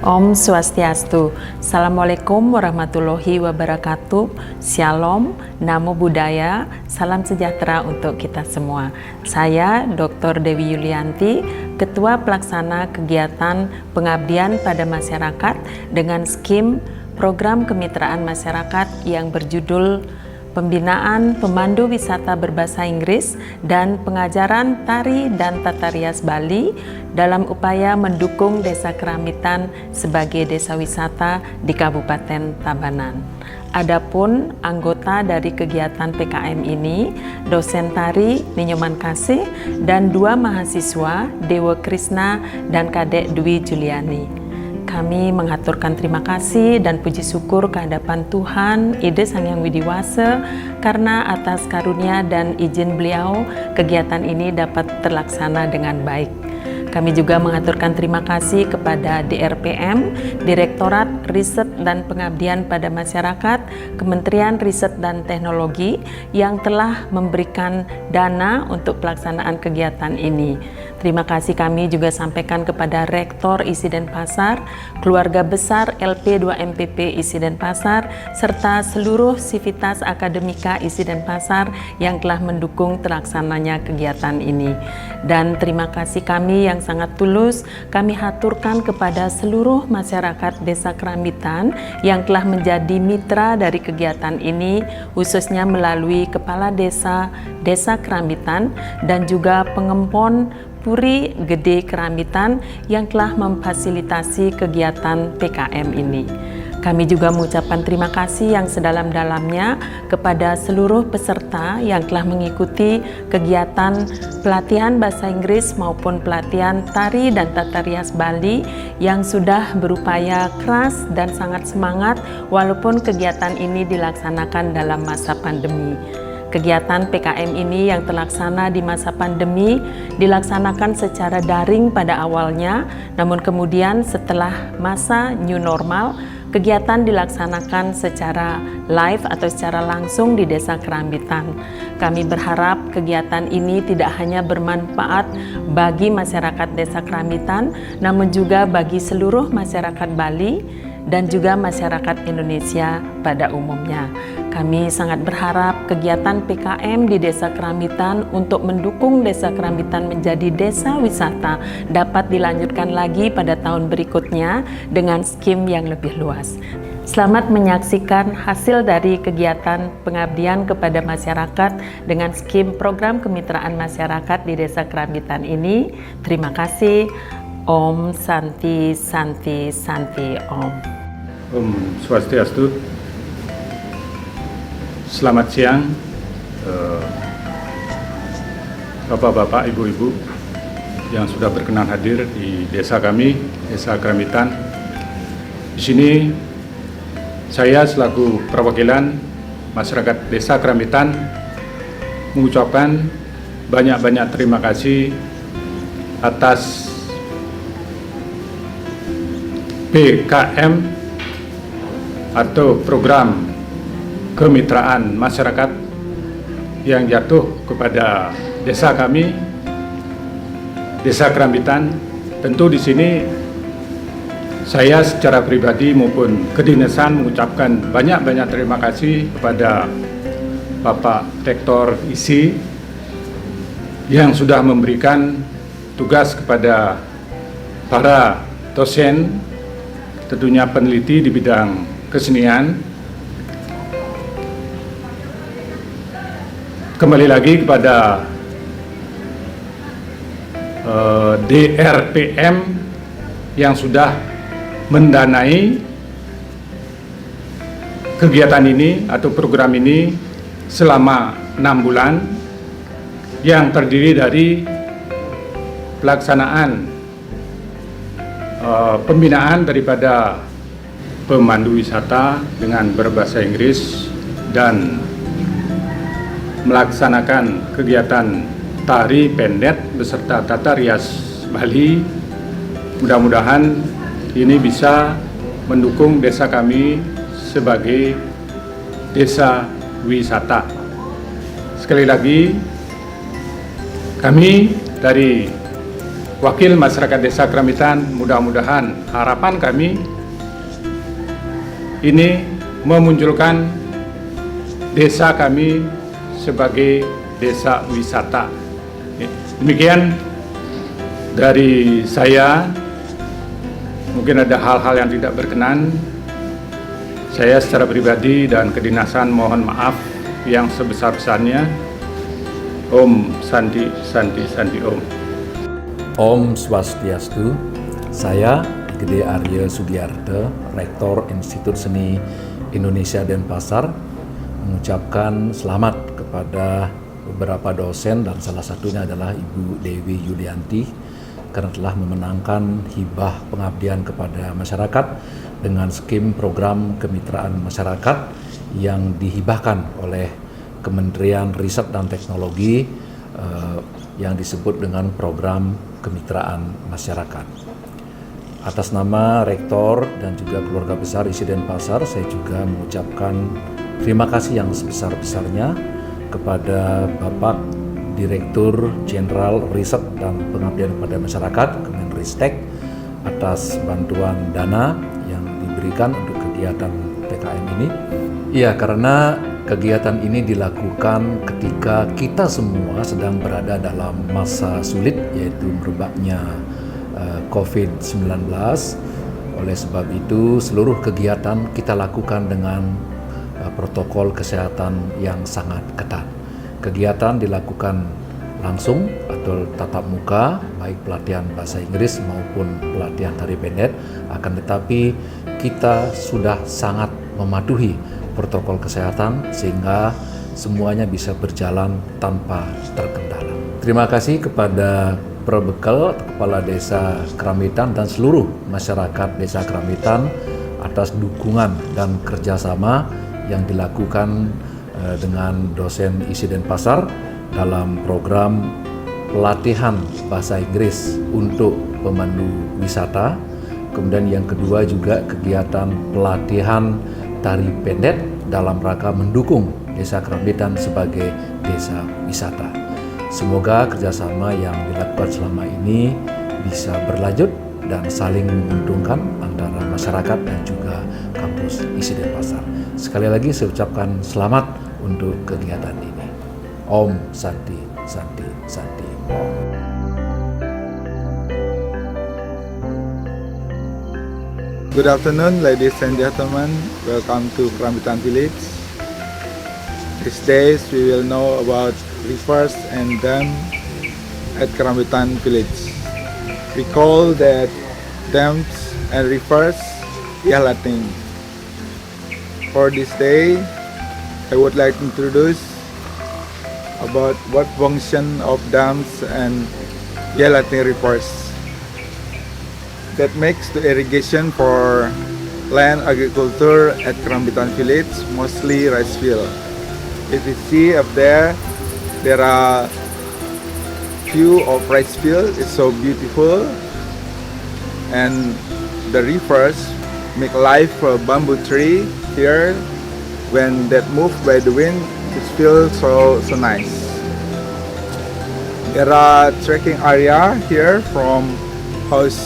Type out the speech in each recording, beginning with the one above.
Om Swastiastu. Assalamualaikum warahmatullahi wabarakatuh. Shalom, Namo Buddhaya, salam sejahtera untuk kita semua. Saya Dr. Dewi Yulianti, Ketua Pelaksana Kegiatan Pengabdian pada Masyarakat dengan skim Program Kemitraan Masyarakat yang berjudul Pembinaan Pemandu Wisata Berbahasa Inggris dan Pengajaran Tari dan Tata Rias Bali dalam upaya mendukung Desa Keramitan sebagai desa wisata di Kabupaten Tabanan. Adapun anggota dari kegiatan PKM ini, dosen tari Ninyoman Kasih dan 2 mahasiswa Dewa Krisna dan Kadek Dwi Juliani. Kami mengaturkan terima kasih dan puji syukur kehadapan Tuhan Ide Sang Hyang Widiwasa karena atas karunia dan izin beliau kegiatan ini dapat terlaksana dengan baik. Kami juga mengaturkan terima kasih kepada DRPM, Direktorat Riset dan Pengabdian pada Masyarakat, Kementerian Riset dan Teknologi yang telah memberikan dana untuk pelaksanaan kegiatan ini. Terima kasih kami juga sampaikan kepada Rektor ISI Denpasar, keluarga besar LP2MPP ISI Denpasar, serta seluruh sivitas akademika ISI Denpasar yang telah mendukung terlaksananya kegiatan ini. Dan terima kasih kami yang sangat tulus kami haturkan kepada seluruh masyarakat Desa Keramitan yang telah menjadi mitra dari kegiatan ini, khususnya melalui Kepala Desa Desa Keramitan dan juga Pengempon Puri Gede Keramitan yang telah memfasilitasi kegiatan PKM ini. Kami juga mengucapkan terima kasih yang sedalam-dalamnya kepada seluruh peserta yang telah mengikuti kegiatan pelatihan bahasa Inggris maupun pelatihan tari dan tata rias Bali yang sudah berupaya keras dan sangat semangat walaupun kegiatan ini dilaksanakan dalam masa pandemi. Kegiatan PKM ini yang terlaksana di masa pandemi dilaksanakan secara daring pada awalnya, namun kemudian setelah masa new normal, kegiatan dilaksanakan secara live atau secara langsung di Desa Keramitan. Kami berharap kegiatan ini tidak hanya bermanfaat bagi masyarakat Desa Keramitan, namun juga bagi seluruh masyarakat Bali dan juga masyarakat Indonesia pada umumnya. Kami sangat berharap kegiatan PKM di Desa Keramitan untuk mendukung Desa Keramitan menjadi desa wisata dapat dilanjutkan lagi pada tahun berikutnya dengan skim yang lebih luas. Selamat menyaksikan hasil dari kegiatan pengabdian kepada masyarakat dengan skim program kemitraan masyarakat di Desa Keramitan ini. Terima kasih. Om Santi Santi Santi Om. Om Swastiastu. Selamat siang Bapak-bapak, Ibu-ibu yang sudah berkenan hadir di desa kami, Desa Keramitan. Di sini saya selaku perwakilan masyarakat Desa Keramitan mengucapkan banyak-banyak terima kasih atas PKM atau program kemitraan masyarakat yang jatuh kepada desa kami, Desa Keramitan. Tentu di sini saya secara pribadi maupun kedinasan mengucapkan banyak-banyak terima kasih kepada Bapak Rektor ISI yang sudah memberikan tugas kepada para dosen, tentunya peneliti di bidang kesenian. Kembali lagi kepada DRPM yang sudah mendanai kegiatan ini atau program ini selama 6 bulan yang terdiri dari pelaksanaan pembinaan daripada pemandu wisata dengan berbahasa Inggris dan melaksanakan kegiatan tari pendet beserta tata rias Bali. Mudah-mudahan ini bisa mendukung desa kami sebagai desa wisata. Sekali lagi, kami dari wakil masyarakat Desa Keramitan, mudah-mudahan harapan kami ini memunculkan desa kami sebagai desa wisata. Demikian dari saya. Mungkin ada hal-hal yang tidak berkenan. Saya secara pribadi dan kedinasan mohon maaf yang sebesar-besarnya. Om Santi Santi Santi Om. Om Swastiastu. Saya Gede Arya Sugiarto, Rektor Institut Seni Indonesia Denpasar, mengucapkan selamat kepada beberapa dosen dan salah satunya adalah Ibu Dewi Yulianti karena telah memenangkan hibah pengabdian kepada masyarakat dengan skim program kemitraan masyarakat yang dihibahkan oleh Kementerian Riset dan Teknologi yang disebut dengan program kemitraan masyarakat. Atas nama Rektor dan juga keluarga besar ISI Denpasar, saya juga mengucapkan terima kasih yang sebesar-besarnya kepada Bapak Direktur Jenderal Riset dan Pengabdian kepada Masyarakat Kemenristek atas bantuan dana yang diberikan untuk kegiatan PKM ini. Iya, karena kegiatan ini dilakukan ketika kita semua sedang berada dalam masa sulit, yaitu merebaknya COVID-19. Oleh sebab itu, seluruh kegiatan kita lakukan dengan protokol kesehatan yang sangat ketat. Kegiatan dilakukan langsung atau tatap muka, baik pelatihan bahasa Inggris maupun pelatihan tari pendet, akan tetapi kita sudah sangat mematuhi protokol kesehatan sehingga semuanya bisa berjalan tanpa terkendala. Terima kasih kepada Probekal, Kepala Desa Keramitan dan seluruh masyarakat Desa Keramitan atas dukungan dan kerjasama yang dilakukan dengan dosen ISI Denpasar dalam program pelatihan bahasa Inggris untuk pemandu wisata. Kemudian yang kedua juga kegiatan pelatihan tari pendet dalam rangka mendukung Desa Keramitan sebagai desa wisata. Semoga kerjasama yang dilakukan selama ini bisa berlanjut dan saling menguntungkan antara masyarakat dan juga kampus ISI Denpasar. Sekali lagi saya ucapkan selamat untuk kegiatan ini. Om Santi Santi Santi Om. Good afternoon, ladies and gentlemen. Welcome to Keramitan Village. These days we will know about rivers and dams at Keramitan Village. We call that dams and rivers Yalating. For this day, I would like to introduce about what function of dams and Yalating rivers. That makes the irrigation for land agriculture at Keramitan Village, mostly rice field. If you see up there are view of rice field. It's so beautiful, and the rivers make life for bamboo tree here. When that move by the wind, it feels so nice. There are trekking area here from house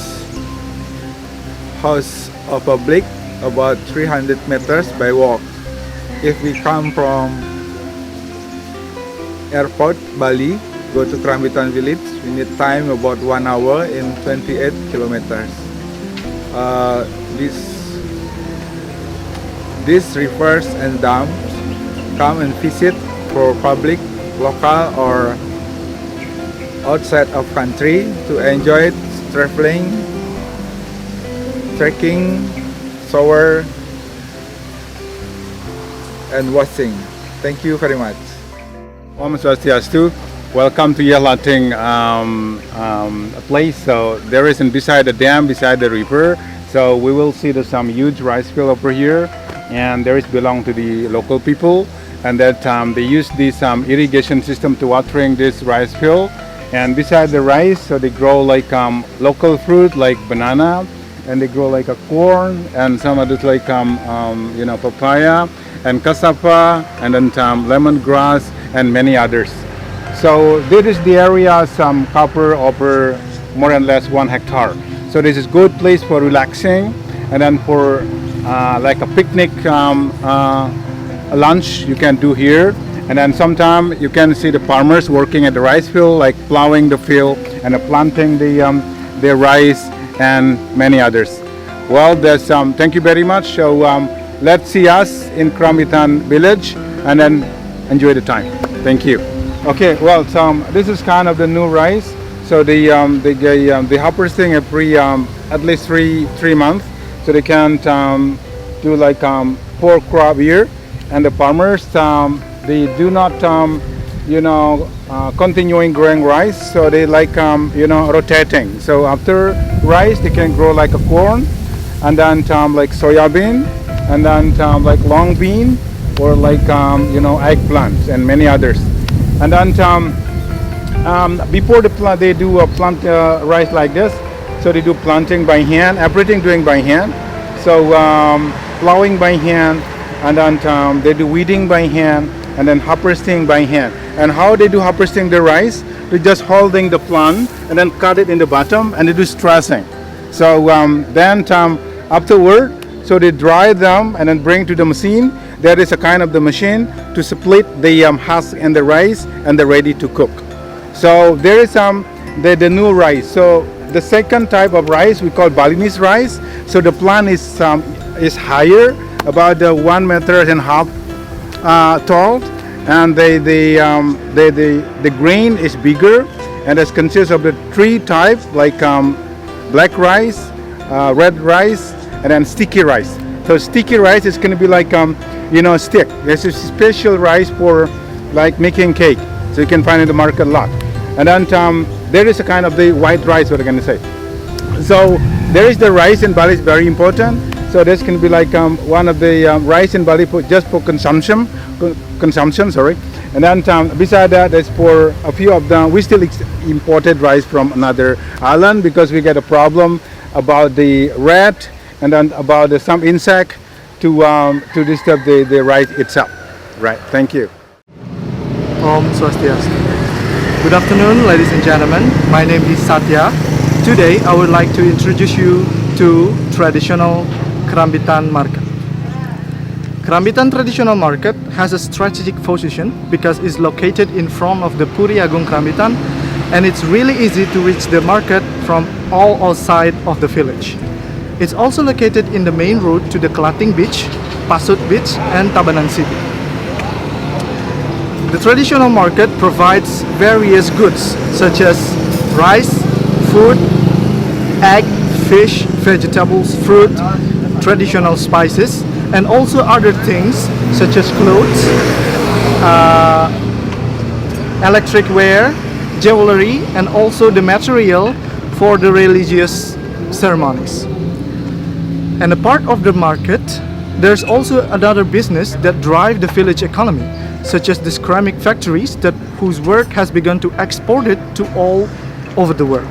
of public about 300 meters by walk. If we come from airport Bali, go to Keramitan Village, we need time about 1 hour in 28 kilometers. These rivers and dams come and visit for public, local or outside of country to enjoy traveling, trekking, shower, and washing. Thank you very much. Om Swastiastu. Welcome to Yelating place. So there is beside the dam, beside the river. So we will see some huge rice field over here, and there is belong to the local people, and that they use this irrigation system to watering this rice field. And beside the rice, so they grow like local fruit like banana, and they grow like a corn and some others like papaya and cassava, and then lemongrass and many others. So this is the area cover over more or less 1 hectare. So this is good place for relaxing, and then for like a picnic lunch you can do here. And then sometime you can see the farmers working at the rice field, like plowing the field and planting the rice and many others. Well, there's thank you very much. So let's see us in Krambitan village and then enjoy the time. Thank you. Okay, well, this is kind of the new rice. So the harvesting every at least three months, so they can do like 4 crop year, and the farmers they do not continuing growing rice, so they like rotating. So after rice they can grow like a corn, and then like soya bean, and then like long bean, or like eggplants and many others. And then before they do plant rice like this, so they do planting by hand, everything doing by hand. So plowing by hand, and then they do weeding by hand, and then harvesting by hand. And how they do harvesting the rice? They just holding the plant and then cut it in the bottom, and they do stressing. So then afterward, so they dry them and then bring to the machine. There is a kind of the machine to split the husk and the rice, and they're ready to cook. So there is the new rice. So the second type of rice we call Balinese rice. So the plant is higher, about 1.5 meters tall, and the grain is bigger, and it consists of the 3 types like black rice, red rice, and then sticky rice. So sticky rice is going to be like stick. There's a special rice for like making cake, so you can find in the market a lot. And then there is a kind of the white rice, what I'm going to say. So there is the rice in Bali is very important. So this can be like one of the rice in Bali just for consumption. Sorry. And then beside that, there's for a few of them. We still imported rice from another island because we get a problem about the rat, and then about some insect to disturb the rice itself. Right. Thank you. Om Swastiastu. Good afternoon, ladies and gentlemen. My name is Satya. Today, I would like to introduce you to traditional Krambitan Market. Krambitan Traditional Market has a strategic position because it's located in front of the Puri Agung Krambitan, and it's really easy to reach the market from all outside of the village. It's also located in the main road to the Kelating Beach, Pasut Beach, and Tabanan City. The traditional market provides various goods such as rice, food, egg, fish, vegetables, fruit, traditional spices, and also other things such as clothes, electric wear, jewelry, and also the material for the religious ceremonies. And a part of the market, there's also another business that drive the village economy, such as the ceramic factories whose work has begun to export it to all over the world.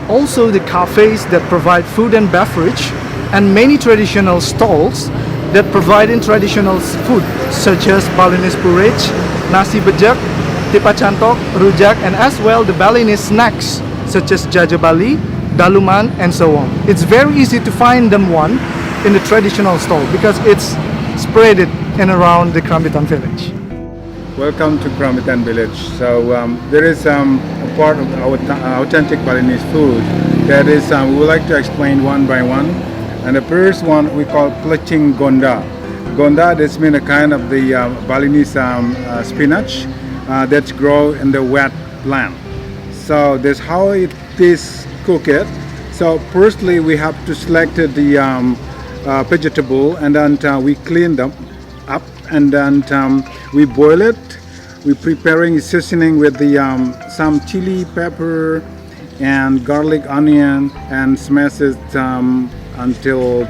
Also the cafes that provide food and beverage, and many traditional stalls that provide in traditional food such as Balinese porridge, nasi bejek, tipa cantok, rujak, and as well the Balinese snacks such as jaja Bali, daluman, and so on. It's very easy to find them one in the traditional stall because it's spread in around the Krambitan village. Welcome to Krambitan village. So there is a part of our authentic Balinese food that is we would like to explain one by one. And the first one we call Plecing Gonda. Gonda, this means a kind of the Balinese spinach that's grow in the wet land. So that's how it is cooked. So firstly we have to select the vegetable, and then we clean them up, and then we boil it we preparing seasoning with the some chili pepper and garlic onion and smash it until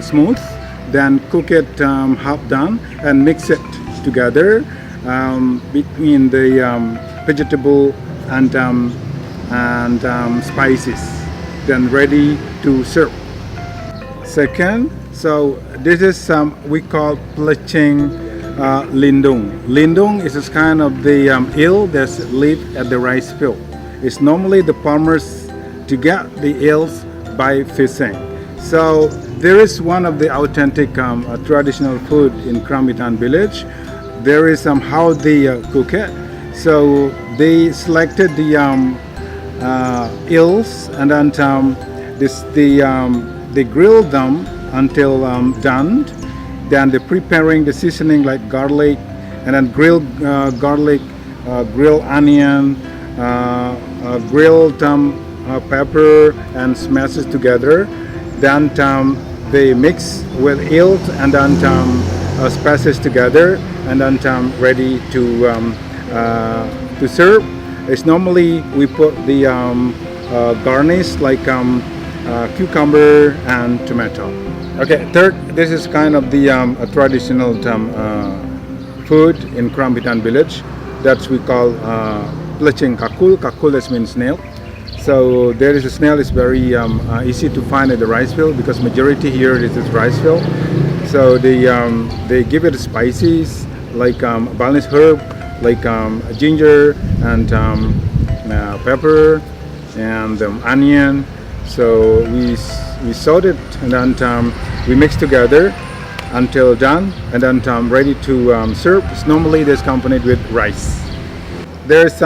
smooth. Then cook it half done and mix it together between the vegetable and spices. Then ready to serve. Second, so this is we call peleching lindung. Lindung is a kind of the eel that live at the rice field. It's normally the farmers to get the eels by fishing. So there is one of the authentic traditional food in Krambitan village. There is how they cook it. So they selected the eels and then they grill them until done. Then they're preparing the seasoning like garlic and then grilled garlic, grilled onion, grilled pepper and smash it together. Then they mix with eel and then spices together and then ready to serve. It's normally we put the garnish like cucumber and tomato. Okay, third, this is kind of the a traditional food in Krambitan village that we call peleching kakul. Kakul that means snail. So there is a snail. It's very easy to find at the rice field because majority here is rice field. So they give it spices like Balinese herb, like ginger and pepper and onion. So we salt it and then we mix together until done and then ready to serve. It's normally this accompanied with rice. There is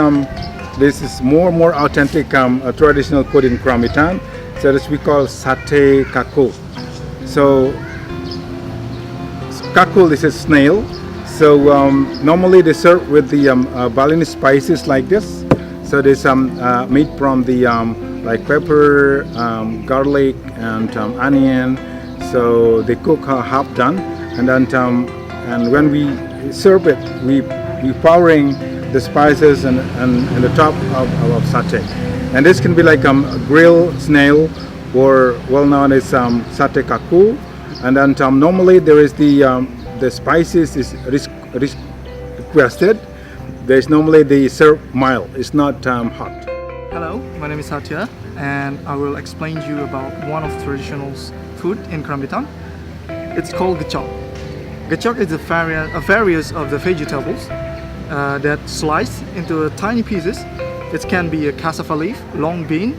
this is more authentic traditional food in Krambitan. So this we call satay kakul. So kakul is a snail. So normally they serve with the Balinese spices like this. So there's made from the like pepper, garlic, and onion. So they cook half done, and then and when we serve it, we pouring the spices and the top of satay. And this can be like grilled snail, or well known as satay kakul. And then normally there is the spices is requested. There's normally the serve mild. It's not hot. Hello, my name is Satya, and I will explain to you about one of traditional food in Krambitan. It's called gechok. Gechok is a various of the vegetables that sliced into tiny pieces. It can be a cassava leaf, long bean,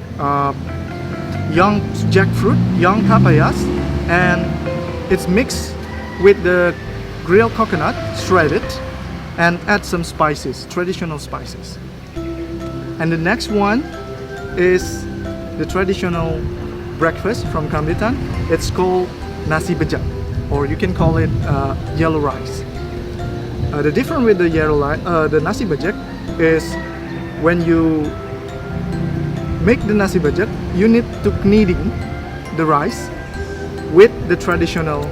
young jackfruit, young papayas, and it's mixed with the grilled coconut, shredded, and add some spices, traditional spices. And the next one is the traditional breakfast from Krambitan. It's called nasi bejak, or you can call it yellow rice. The difference with the the nasi bejak is when you make the nasi bejak, you need to kneading the rice with the traditional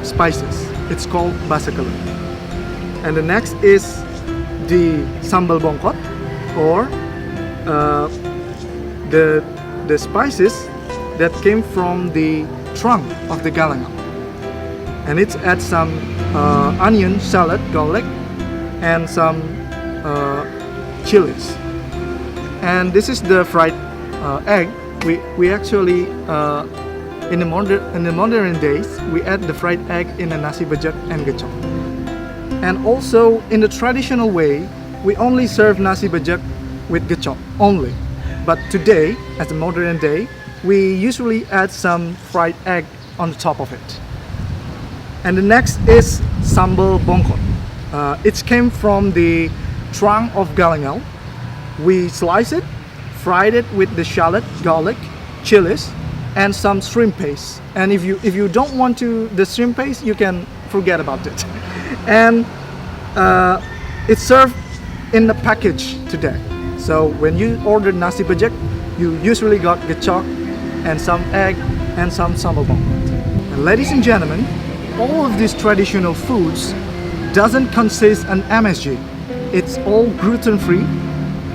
spices. It's called basakalan. And the next is the sambal bongkot, or the spices that came from the trunk of the galangal. And it adds some onion, salad, garlic, and some chilies. And this is the fried egg. We actually in the modern days we add the fried egg in a nasi bejak and gechok. And also in the traditional way, we only serve nasi bejak with gechok only. But today, as the modern day, we usually add some fried egg on the top of it. And the next is sambal bongkot. It came from the trunk of galangal. We slice it, fried it with the shallot, garlic, chilies, and some shrimp paste. And if you don't want the shrimp paste, you can forget about it. And it's served in the package today. So when you order nasi bejak, you usually got gechok and some egg and some sambal bongkot. And ladies and gentlemen, all of these traditional foods doesn't consist an MSG. It's all gluten-free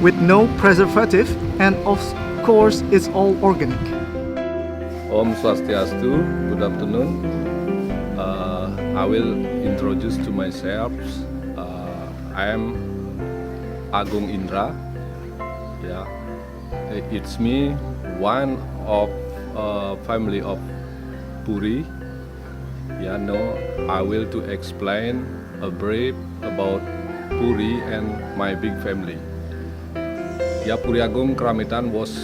with no preservative, and of course it's all organic. Om Swastiastu, good afternoon. I will introduce to myself. I am Agung Indra. Yeah, it's me, one of family of Puri. Yeah, no, I will to explain a brief about Puri and my big family. Yeah, Puri Agung Keramitan was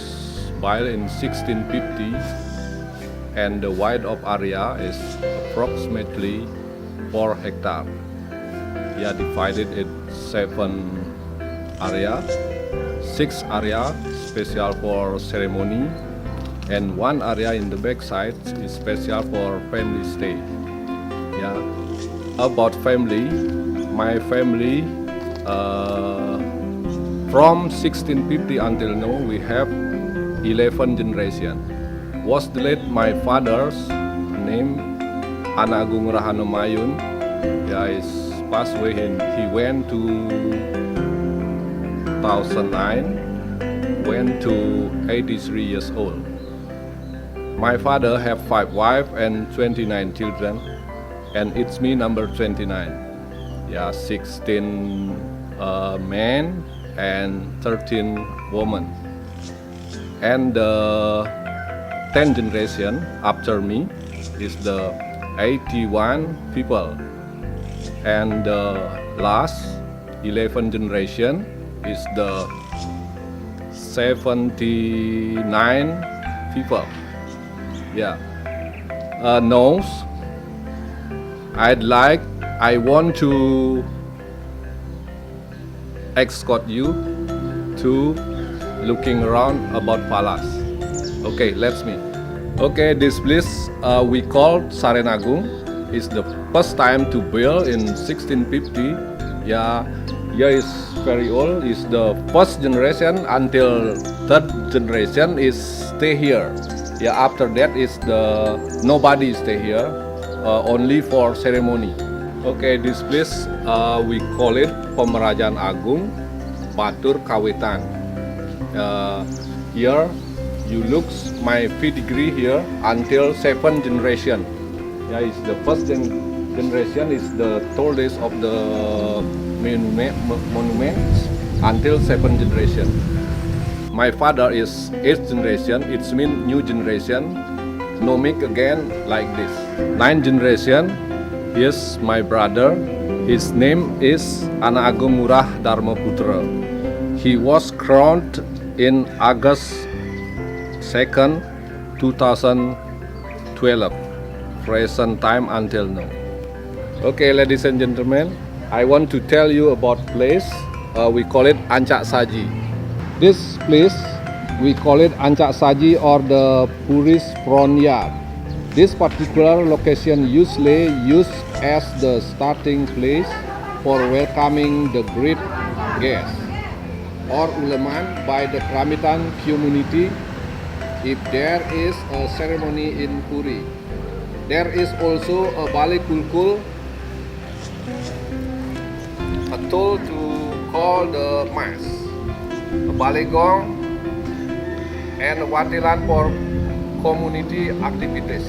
built in 1650, and the width of area is approximately 4 hectares. Yeah, divided in 7 area, 6 area special for ceremony, and 1 area in the back side is special for family stay. Yeah, about family, my family from 1650 until now we have 11 generation. Was the late my father's name Ana Agung Rahano Mayun. Yeah, is passed away. He went to 2009, went to 83 years old. My father have 5 wives and 29 children, and it's me number 29. Yeah, 16 men and 13 women. And the 10th generation after me is the 81 people, and the last 11 generation is the 79 people. Yeah. Now I want to escort you to looking around about palace. Okay, let's meet. Okay, this place we call Saren Agung. Is the first time to build in 1650. Yeah, is very old. Is the first generation until 3rd generation is stay here. Yeah, after that is the nobody stay here, only for ceremony. Okay, this place we call it Pemerajaan Agung Batur Kawitan. Here you look my pedigree here until 7th generation. Yeah, it's the first generation is the tallest of the monuments until 7th generation. My father is 8th generation. It's mean new generation. No make again like this. 9th generation. Here's my brother. His name is Ana Agung Murah Dharma Putra. He was crowned in August 2nd, 2012. Present time until now. Okay, ladies and gentlemen, I want to tell you about place. We call it Ancak Saji. This place we call it Ancak Saji or the Puri's front yard. This particular location usually used as the starting place for welcoming the great guests or ulaman by the Keramitan community if there is a ceremony in Puri. There is also a Balai Kulkul, a tool to call the mass, a Balai Gong, and a Watilan for community activities.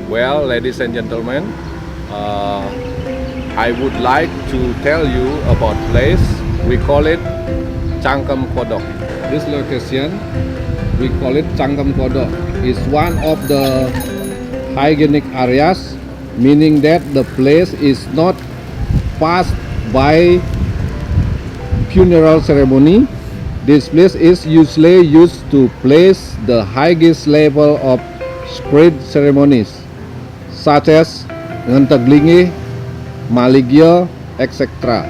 Well, ladies and gentlemen, I would like to tell you about place. We call it Cangkem Kodok. This location, we call it Cangkem Kodok, is one of the hygienic areas, meaning that the place is not passed by funeral ceremony. This place is usually used to place the highest level of spirit ceremonies, such as Ngentaglingi, Maligyo, etc.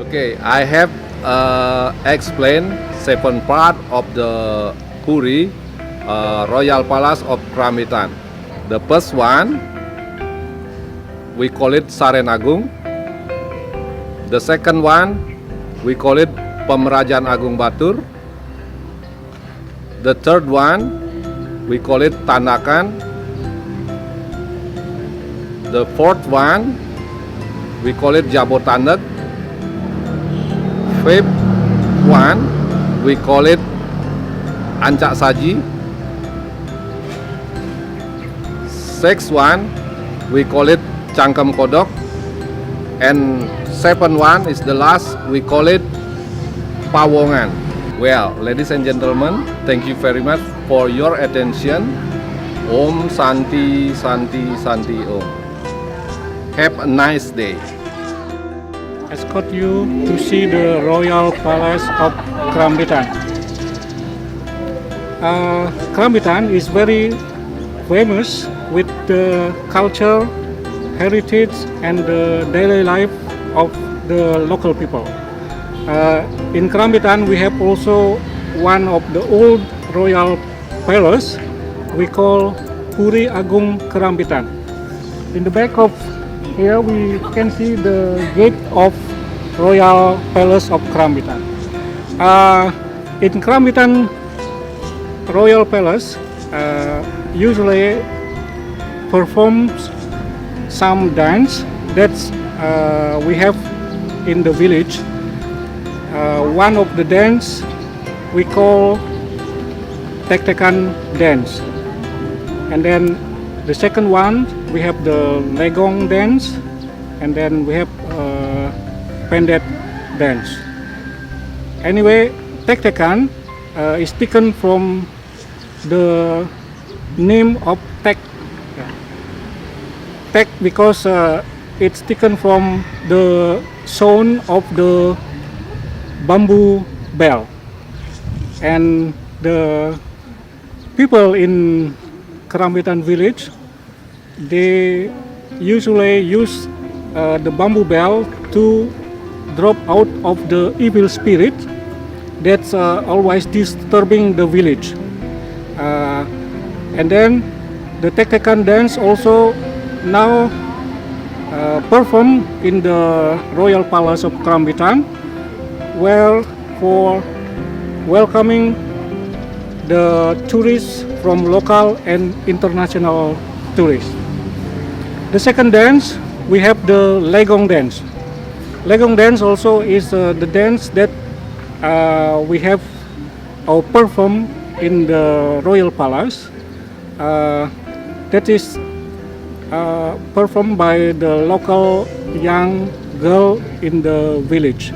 Okay, I have explained 7 parts of the Puri Royal Palace of Keramitan. The first one, we call it Saren Agung. The second one, we call it Pemerajaan Agung Batur. The third one, we call it Tandakan. The fourth one, we call it Jabotandak. Fifth one, we call it Ancak Saji. Sixth one, we call it Cangkem Kodok. And seventh one is the last, we call it Pawongan. Well, ladies and gentlemen, thank you very much for your attention. Om Santi Santi Santi Om. Have a nice day. Escort you to see the Royal Palace of Kerambitan. Kerambitan is very famous with the culture, heritage, and the daily life of the local people. In Kerambitan, we have also one of the old royal palace we call Puri Agung Kerambitan. In the back of here we can see the gate of Royal Palace of Kerambitan. In Kerambitan Royal Palace usually performs some dance that we have in the village. One of the dance we call Tek-Tekan dance, and then the second one we have the Legong dance, and then we have Pendet dance. Anyway, Tek-Tekan is taken from the name of Tek. Tek because it's taken from the sound of the bamboo bell, and the people in Kerambitan village, they usually use the bamboo bell to drop out of the evil spirit that's always disturbing the village. And then the Tek-Tekan dance also now performed in the Royal Palace of Kerambitan, where for welcoming the tourists from local and international tourists. The second dance, we have the Legong dance. Legong dance also is the dance that we have performed in the Royal Palace. That is performed by the local young girl in the village.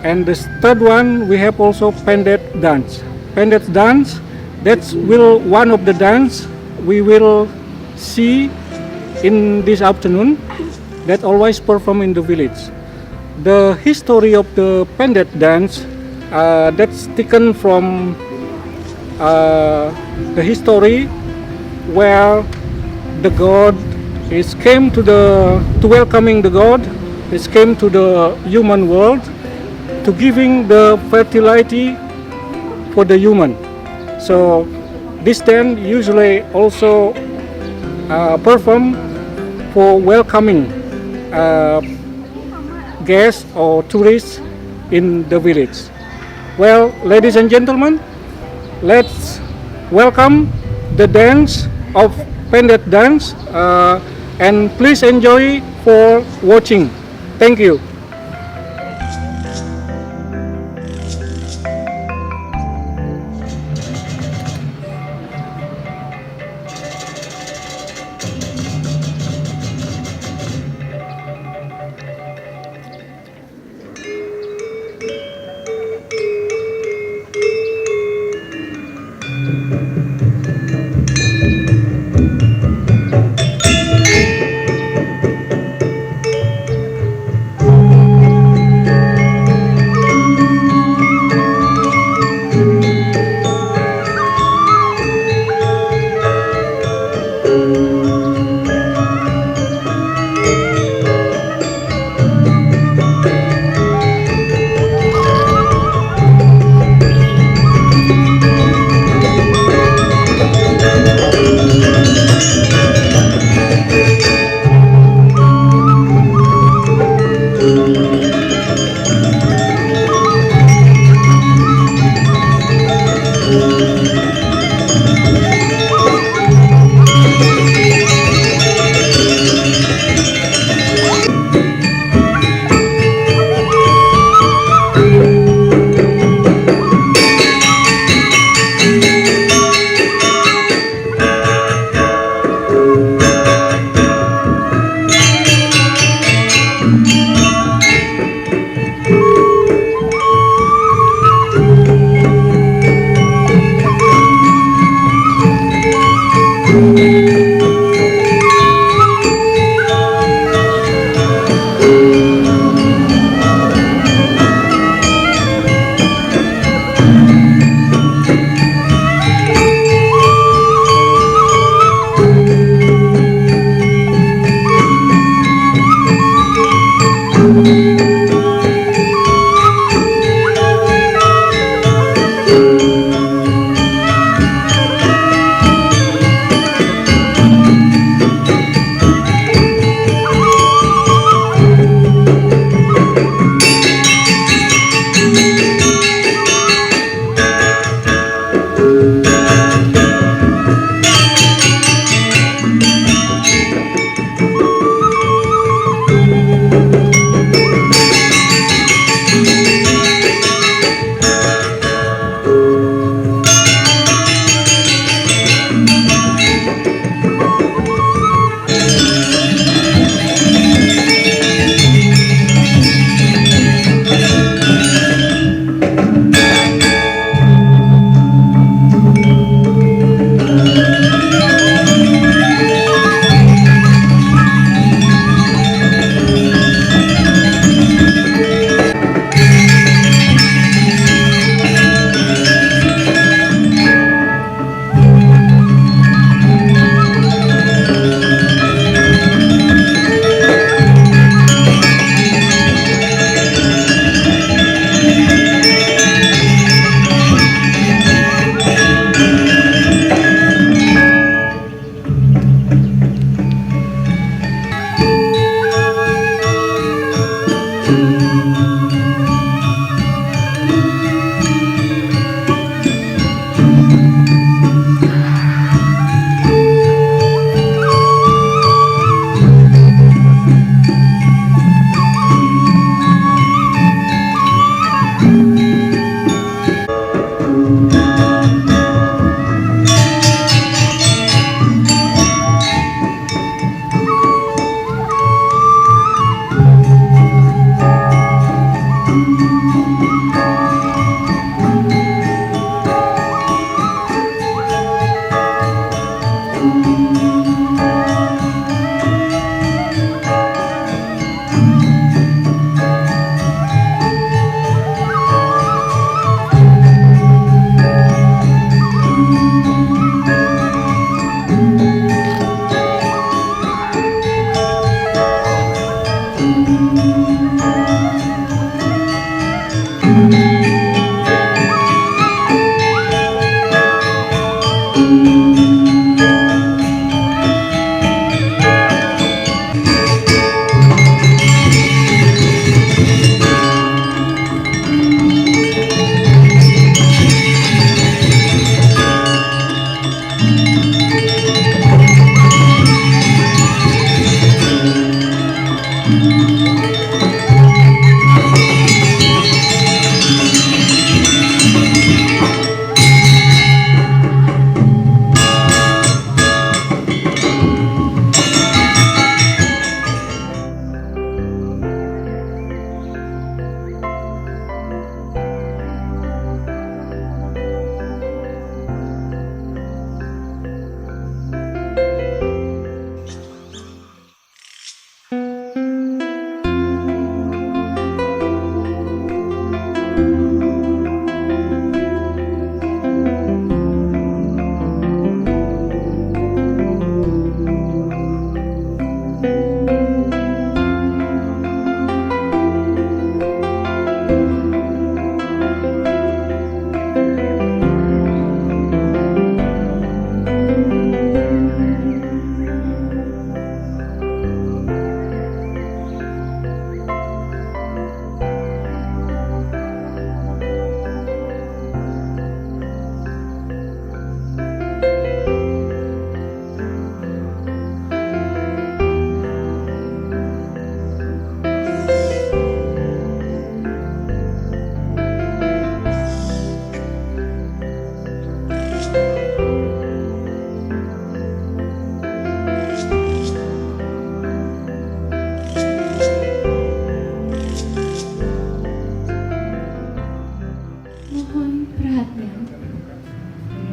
And the third one, we have also Pendet dance. Pendet dance, that's one of the dance we will see in this afternoon that always perform in the village. The history of the Pendet dance, that's taken from the history where the god came to welcoming the god, came to the human world, to giving the fertility for the human. So this dance usually also perform for welcoming guests or tourists in the village. Well, ladies and gentlemen, let's welcome the dance of Pendet dance, and please enjoy for watching. Thank you.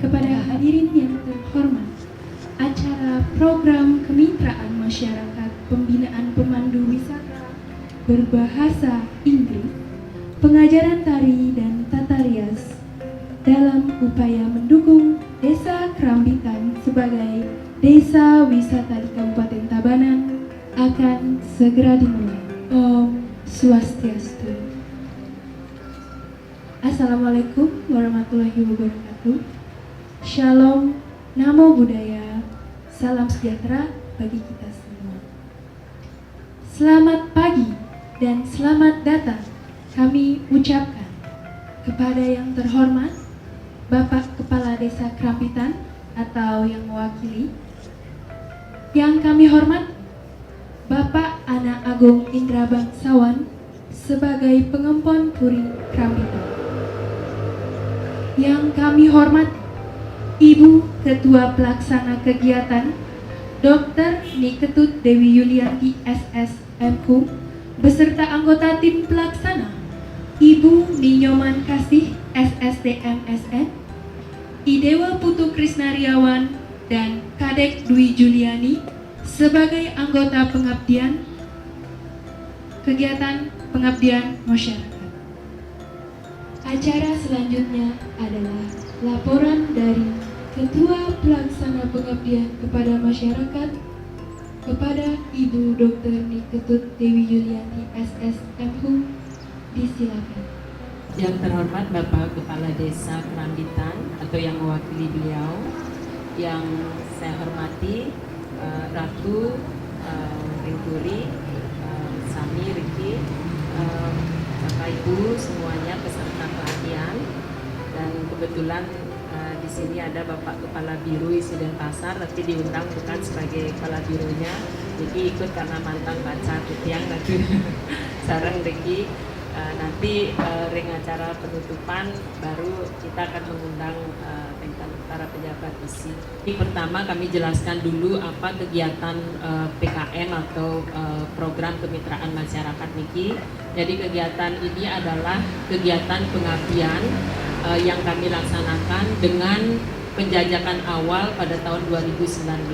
Kepada hadirin yang terhormat, acara program kemitraan masyarakat pembinaan pemandu wisata berbahasa Inggris, pengajaran tari dan tata rias dalam upaya mendukung Desa Kerambitan sebagai desa wisata di Kabupaten Tabanan akan segera dimulai. Om Swastiastu. Assalamualaikum warahmatullahi wabarakatuh. Shalom, Namo Buddhaya, salam sejahtera bagi kita semua. Selamat pagi dan selamat datang kami ucapkan kepada yang terhormat Bapak Kepala Desa Kerambitan atau yang mewakili. Yang kami hormat Bapak Anak Agung Indra Bangsawan sebagai Pengempon Puri Kerambitan. Yang kami hormat Ibu Ketua Pelaksana Kegiatan Dr. Niketut Dewi Yulianti SSMK beserta anggota tim pelaksana Ibu Ninyoman Kasih SSDMSN, Idewa Putu Krisnariawan dan Kadek Dwi Juliani sebagai anggota pengabdian kegiatan pengabdian masyarakat. Acara selanjutnya adalah laporan dari Ketua Pelaksana Pengabdian kepada Masyarakat kepada Ibu Dr. Niketut Dewi Yulianti SSMK. Disilakan. Yang terhormat Bapak Kepala Desa Kerambitan atau yang mewakili beliau, yang saya hormati Ratu Ringkuri, Sami Riki, Bapak Ibu semuanya peserta pelatihan, dan kebetulan di sini ada Bapak Kepala Biro Isi Denpasar, tapi diundang bukan sebagai kepala bironya, jadi ikut karena mantan baca kutiang nanti sarang Riki. Nanti ring acara penutupan baru kita akan mengundang para pejabat isi. Pertama kami jelaskan dulu apa kegiatan PKM atau program kemitraan masyarakat Niki. Jadi kegiatan ini adalah kegiatan pengabdian yang kami laksanakan dengan penjajakan awal pada tahun 2019.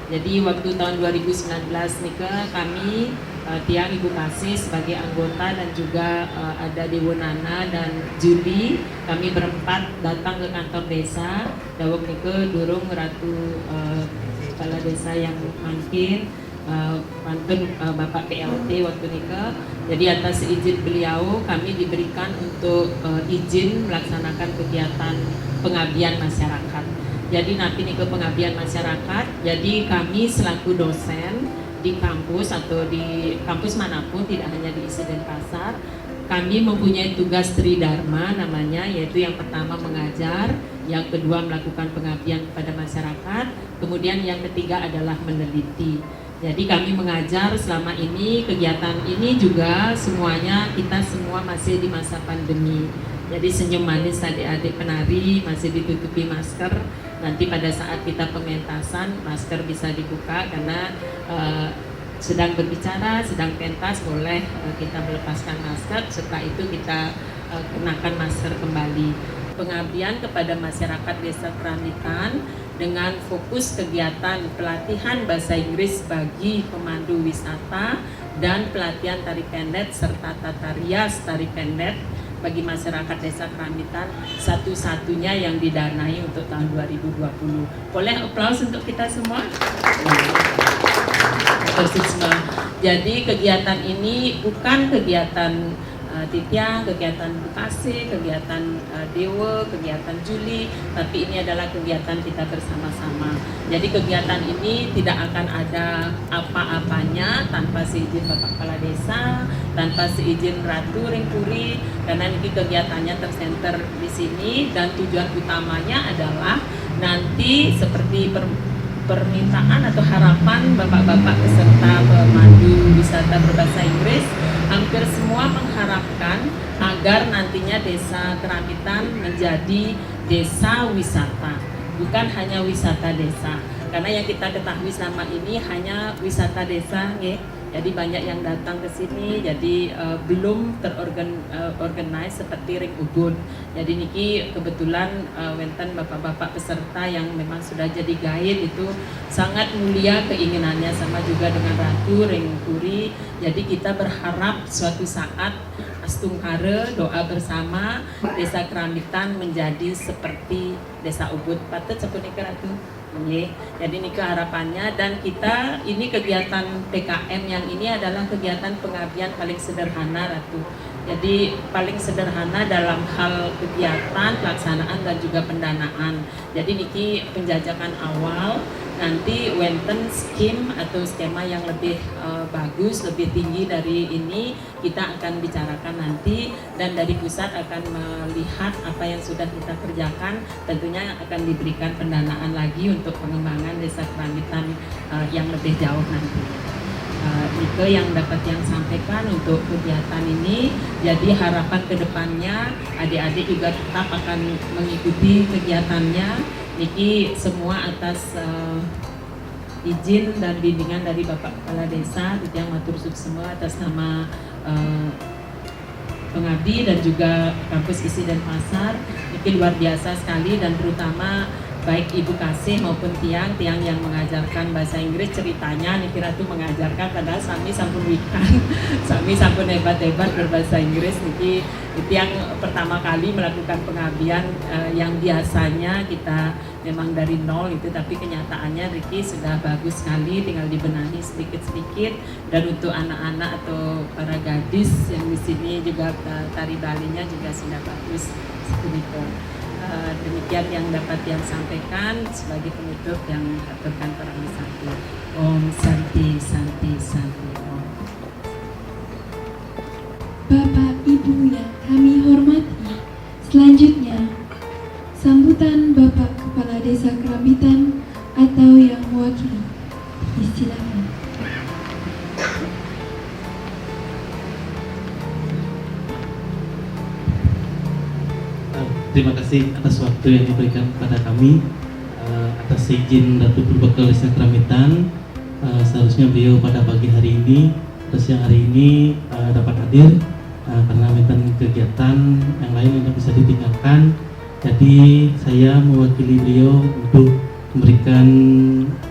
Jadi waktu tahun 2019 Nika kami Tiang Ibu Kasih sebagai anggota dan juga ada Dewonana dan Juli, kami berempat datang ke kantor desa. Dawak Nika durung Ratu Kepala Desa yang mangkin mantun Bapak PLT waktu Nika. Jadi atas izin beliau kami diberikan untuk izin melaksanakan kegiatan pengabdian masyarakat. Jadi nanti Nika pengabdian masyarakat. Jadi kami selaku dosen di kampus atau di kampus manapun, tidak hanya di ISI Denpasar, kami mempunyai tugas tridharma namanya, yaitu yang pertama mengajar, yang kedua melakukan pengabdian kepada masyarakat, kemudian yang ketiga adalah meneliti. Jadi kami mengajar selama ini, kegiatan ini juga semuanya kita semua masih di masa pandemi. Jadi senyum manis adik-adik penari masih ditutupi masker. Nanti pada saat kita pementasan masker bisa dibuka karena sedang berbicara, sedang pentas boleh kita melepaskan masker. Setelah itu kita kenakan masker kembali. Pengabdian kepada masyarakat Desa Kerambitan dengan fokus kegiatan pelatihan bahasa Inggris bagi pemandu wisata dan pelatihan tari pendet serta tata rias tari pendet bagi masyarakat Desa Kerambitan, satu-satunya yang didanai untuk tahun 2020. Boleh aplaus untuk kita semua? Jadi kegiatan ini bukan kegiatan Titiang, kegiatan Bekasi, kegiatan Dewa, kegiatan Juli, tapi ini adalah kegiatan kita bersama-sama. Jadi kegiatan ini tidak akan ada apa-apanya tanpa seizin Bapak Kepala Desa, tanpa seizin Ratu Ringkuri, karena ini kegiatannya tersenter di sini dan tujuan utamanya adalah nanti seperti permintaan atau harapan bapak-bapak peserta pemandu wisata berbahasa Inggris, hampir semua mengharapkan agar nantinya Desa Kerambitan menjadi desa wisata, bukan hanya wisata desa. Karena yang kita ketahui selama ini hanya wisata desa, Jadi banyak yang datang ke sini, jadi belum terorganize seperti ring ubud. Jadi niki kebetulan wenten bapak-bapak peserta yang memang sudah jadi guide itu sangat mulia keinginannya, sama juga dengan Ratu ring puri. Jadi kita berharap suatu saat Astungkare doa bersama Desa Krambitan menjadi seperti Desa Ubud. Patut sepunika Ratu. Jadi ini harapannya, dan kita ini kegiatan PKM yang ini adalah kegiatan pengabdian paling sederhana Ratu. Jadi paling sederhana dalam hal kegiatan, pelaksanaan dan juga pendanaan. Jadi niki penjajakan awal, nanti wenten skim atau skema yang lebih bagus, lebih tinggi dari ini kita akan bicarakan nanti, dan dari pusat akan melihat apa yang sudah kita kerjakan, tentunya akan diberikan pendanaan lagi untuk pengembangan Desa Krambitan yang lebih jauh nanti. Itu yang dapat yang sampaikan untuk kegiatan ini. Jadi harapan kedepannya adik-adik juga tetap akan mengikuti kegiatannya. Niki semua atas izin dan bimbingan dari Bapak Kepala Desa, yang matur suwun semua atas nama pengabdi dan juga kampus Isi dan Pasar. Niki luar biasa sekali, dan terutama baik Ibu Kasih maupun tiang yang mengajarkan bahasa Inggris. Ceritanya Niki Ratu mengajarkan, padahal sami sampun wikan, sami sampun hebat-hebat berbahasa Inggris. Niki itu yang pertama kali melakukan pengabdian yang biasanya kita memang dari nol itu, tapi kenyataannya Riki sudah bagus sekali, tinggal dibenahi sedikit-sedikit. Dan untuk anak-anak atau para gadis yang di sini juga tari Balinya juga sudah bagus seperti itu. Demikian yang dapat yang sampaikan sebagai penutup yang aturkan para sakti. Om Santi Santi Santi Om. Bapak Ibu yang kami hormati, selanjutnya sambutan Bapak Kepala Desa Krambitan atau yang mewakili. Silakan. Terima kasih atas waktu yang diberikan kepada kami, atas izin Ratu Purbekal Desa Krambitan. Seharusnya beliau pada pagi hari ini atau siang hari ini dapat hadir karena memang kegiatan yang lain yang bisa ditinggalkan. Jadi saya mewakili beliau untuk memberikan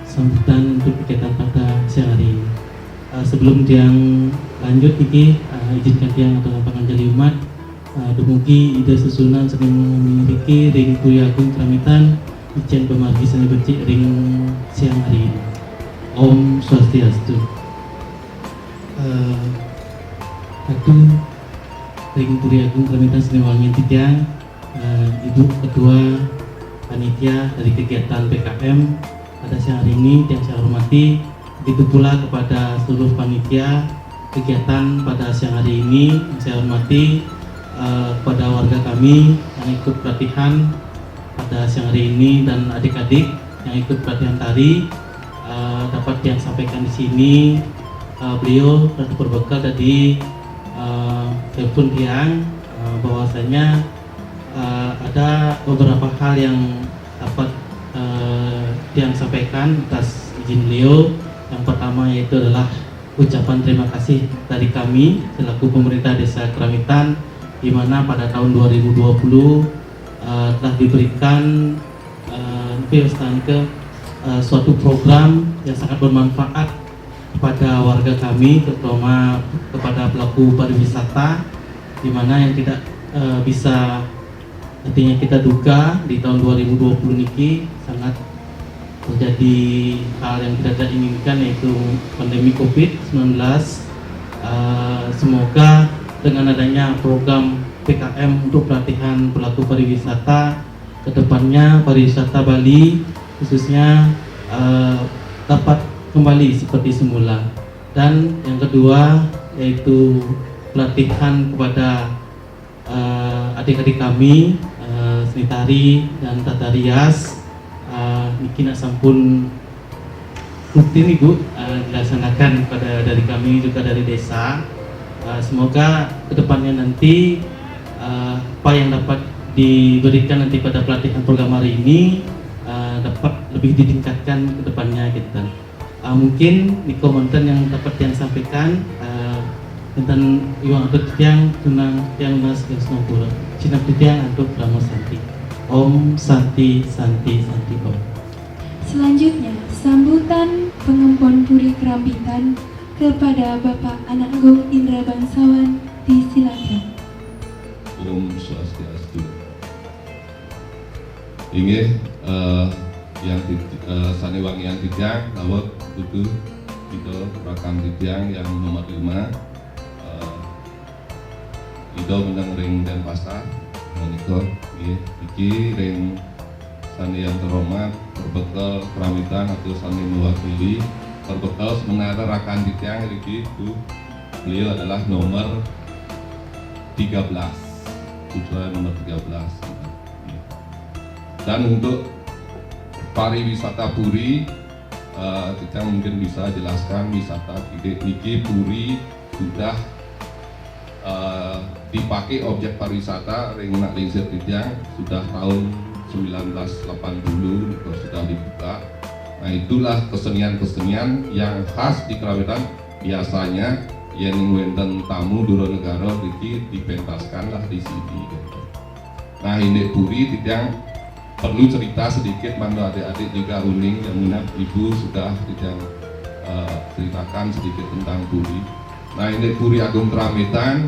sambutan untuk kegiatan pada siang hari ini. Sebelum yang lanjut ini izinkan tiang atau panganjali umat dumugi ide susunan sering memiliki ring Puri Agung Krambitan Ijen Pemargi Seni Becik ring siang hari ini. Om Swastiastu. Aku ring Puri Agung Krambitan Seni Wangi Tiang, Ibu Ketua Panitia dari kegiatan PKM pada siang hari ini yang saya hormati, begitu pula kepada seluruh panitia kegiatan pada siang hari ini yang saya hormati, kepada warga kami yang ikut pelatihan pada siang hari ini dan adik-adik yang ikut pelatihan tari. Dapat yang sampaikan di sini, beliau Ratu Purbekal tadi telepon tiang bahwasanya ada beberapa hal yang dapat tiang sampaikan atas izin beliau. Yang pertama yaitu adalah ucapan terima kasih dari kami selaku pemerintah Desa Krambitan, di mana pada tahun 2020 telah diberikan suatu program yang sangat bermanfaat kepada warga kami, terutama kepada pelaku pariwisata, di mana yang tidak bisa artinya kita duga di tahun 2020 niki sangat terjadi hal yang tidak diinginkan, yaitu pandemi COVID-19. Semoga dengan adanya program PKM untuk pelatihan pelaku pariwisata, kedepannya pariwisata Bali khususnya dapat kembali seperti semula. Dan yang kedua yaitu pelatihan kepada adik-adik kami seni tari dan tata rias, mungkin sampun rutin Ibu dilaksanakan pada dari kami juga dari desa. Semoga kedepannya nanti apa yang dapat diberikan nanti pada pelatihan program hari ini dapat lebih ditingkatkan kedepannya kita. Mungkin di komentar yang dapat yang sampaikan tentang iwang atau tiang tunang tiang nas kesnompura cina tiang untuk Brahma Santi. Om Santi Santi Santi Om. Selanjutnya, sambutan pengempon Puri Kerampitan kepada Bapak Ananggung Indra Bangsawan disilakan. Om Swastiastu. Inggih yang saniwangi yang tijang lawat itu rakam tijang yang nomor 5 Ido menang ring dan pasar menikah iki ring sani yang terhormat berbekal keramitan atau sani mewakili berbekal sementara rakan tijang itu beliau adalah nomor 13 tujuan nomor 13 dan untuk pariwisata Puri kita mungkin bisa jelaskan wisata niki Puri sudah dipakai objek pariwisata ring nak lingsir tijang sudah tahun 1980 sudah dibuka. Nah itulah kesenian-kesenian yang khas di Kerampitan biasanya yang wenten tamu duro negara iki dipentaskan lah di sini. Nah ini Puri tijang perlu cerita sedikit mandu adik-adik juga uning yang minat ibu sudah tidak ceritakan sedikit tentang Puri. Nah ini Puri Agung Kerampitan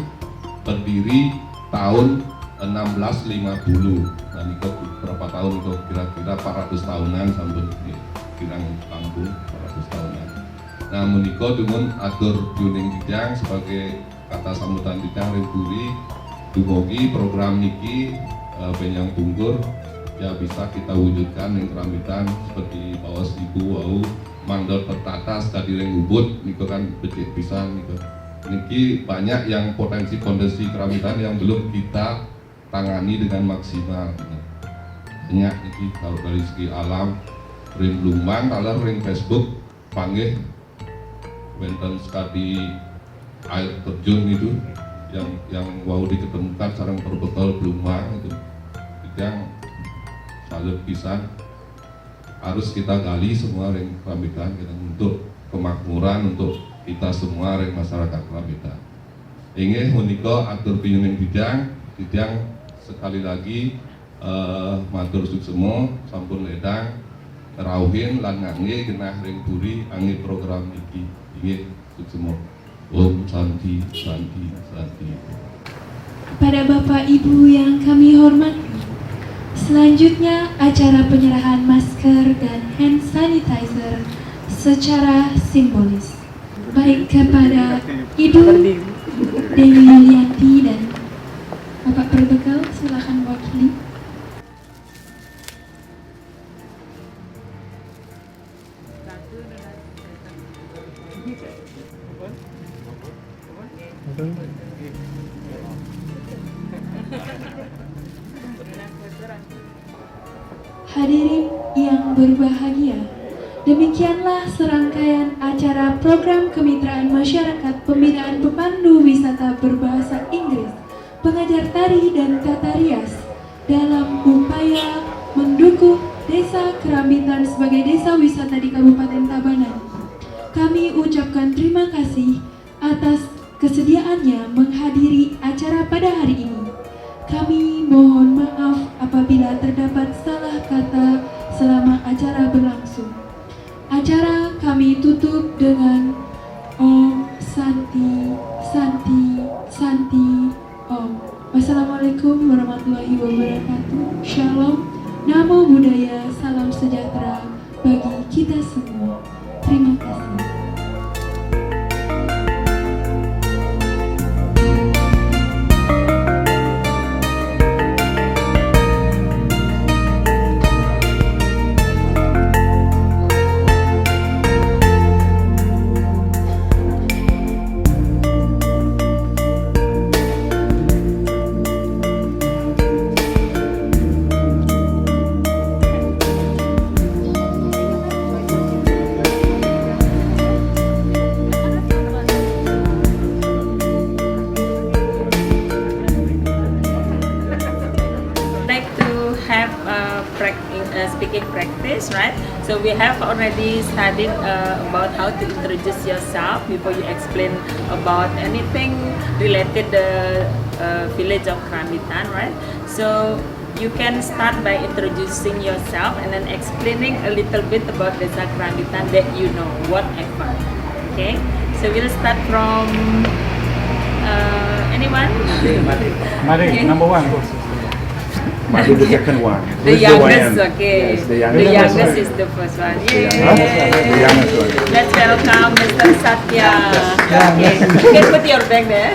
berdiri tahun 1650. Nah ini berapa tahun itu kira-kira 400 tahunan sampai kirang kampung 400 tahunan. Nah menika dengan atur juning tijang sebagai kata sambutan tijang ring Puri dumugi program niki penyang pungkur ya bisa kita wujudkan yang Kerampitan seperti bawas ibu wau mandor tertata sekali ring ubud niko kan becik pisan niko niki banyak yang potensi Kerampitan yang belum kita tangani dengan maksimal banyak niki kalau dari segi alam ring Lumbang kalau ring Facebook panggil benten sekali air terjun itu yang wau diketemukan sarang berbekal Lumbang itu yang salut pisan harus kita gali semua ring Kerampitan untuk kemakmuran untuk kita semua ring masyarakat Kerampitan. Ingin menika atur pinyuning bidang sekali lagi matur suksemo sampun ledang rauhin lan ngangge genah ring Puri angge program iki ingin suksemo. Om Santi Santi Santi. Kepada Bapak Ibu yang kami hormati, selanjutnya acara penyerahan masker dan hand sanitizer secara simbolis. Baik kepada Ibu Dewi Yulianti dan Bapak Perbekal, silakan wakili. Hadirin yang berbahagia, demikianlah serangkaian acara program kemitraan masyarakat pembinaan pemandu wisata berbahasa Inggris, pengajar tari dan tata rias dalam upaya mendukung Desa Kerampitan sebagai desa wisata di Kabupaten Tabanan. Kami ucapkan terima kasih atas kesediaannya menghadiri acara pada hari ini. Kami mohon maaf apabila terdapat salah kata selama acara berlangsung. Acara kami tutup dengan Om Santi Santi Santi Om. Wassalamualaikum warahmatullahi wabarakatuh. Shalom, Namo Buddhaya, salam sejahtera bagi kita semua. Terima kasih. this, right? So we have already studied about how to introduce yourself before you explain about anything related the village of Kerambitan, right? So you can start by introducing yourself and then explaining a little bit about Desa Kerambitan that you know, whatever. Okay, so we'll start from anyone? Mari, Okay. number one. Mari, the second one. The Who's youngest, YN? okay. Yes, the The youngest. youngest is the first one. Yay! The youngest one. Let's welcome Mr. Satya. Okay, you can put your bag there.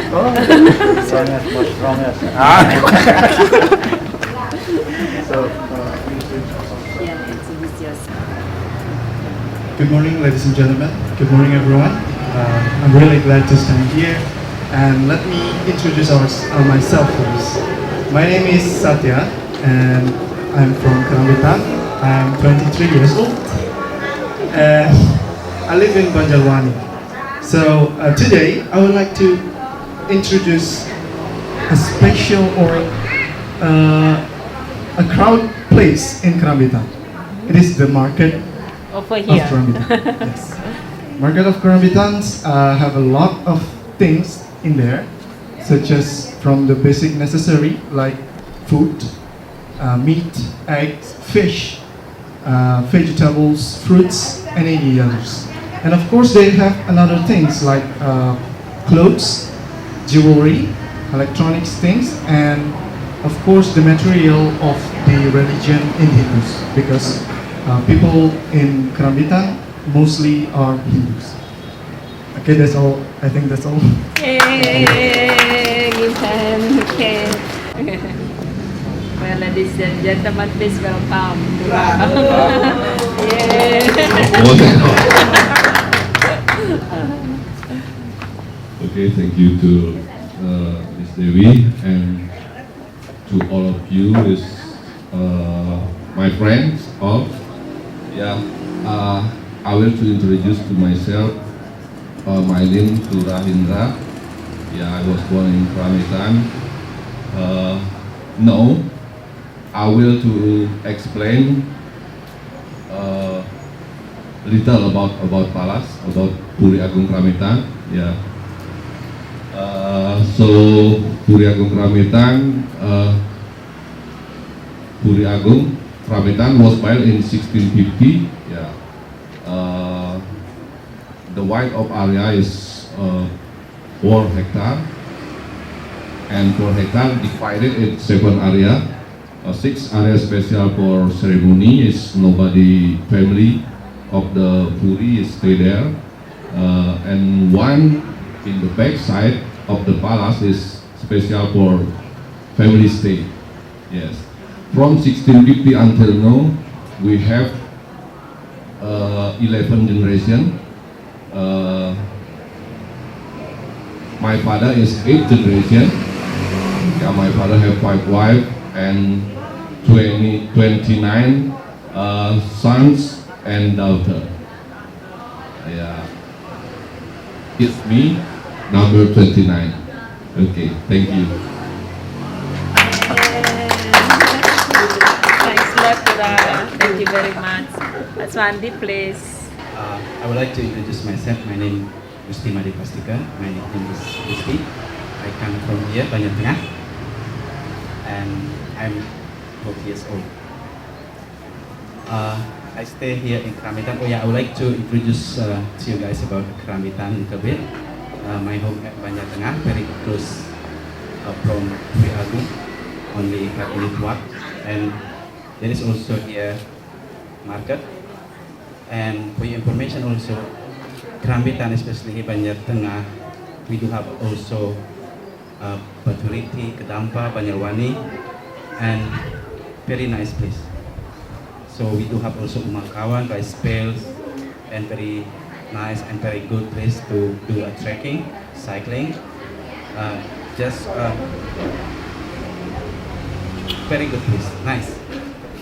Yeah, introduce yourself. Good morning, ladies and gentlemen. Good morning, everyone. I'm really glad to stand here. And let me introduce myself first. My name is Satya, and I'm from Kerambitan. I'm 23 years old, and I live in Banjarwani. So today, I would like to introduce a special or a crowd place in Kerambitan. It is the market Over of here. Kerambitan. Yes. Market of Kerambitan have a lot of things in there, such as from the basic necessary like food, meat, eggs, fish, vegetables, fruits, and any others. And of course, they have another things like clothes, jewelry, electronics things, and of course the material of the religion in Hindus, because people in Kerambitan mostly are Hindus. Okay, that's all. I think that's all. Yay! Give hand. Okay. Well, ladies and gentlemen, please welcome. Yay! Okay, thank you to Ms. Dewi and to all of you, is my friends. All, yeah. I will to introduce to myself. My name is Rahindra. Yeah, I was born in Kerambitan. Now, I will to explain little about Palace, about Puri Agung Kerambitan. Yeah. So Puri Agung Kerambitan, Puri Agung Kerambitan was built in 1650. Yeah. The wide of area is 4 hectare, and 4 hectare divided in 7 area. 6 area special for ceremony, is nobody family of the Puri is stay there, and 1 in the back side of the palace is special for family stay. Yes, from 1650 until now we have 11 generation. My father is 8th generation. Yeah, my father have 5 wives and 29 sons and daughter. Yeah, it's me, number 29. Okay, thank you. Thanks a lot, Pura. Thank you very much. Aswandi, please. I would like to introduce myself. My name is Gusti Made Pastika. My nickname is Gusti. I come from here, Banjar Tengah, and I'm 12 years old. I stay here in Kerambitan. Oh yeah, I would like to introduce to you guys about Kerambitan a little bit. My home at Banjar Tengah, very close from Puri Agung, only 5 minutes walk. And there is also here market. And for your information also, Kerambitan, especially Banjar Tengah, we do have also Baturiti, Kedampa, Banjarwani, and very nice place. So we do have also Umakawan, Rice Fields, and very nice and very good place to do a trekking, cycling. Very good place, nice.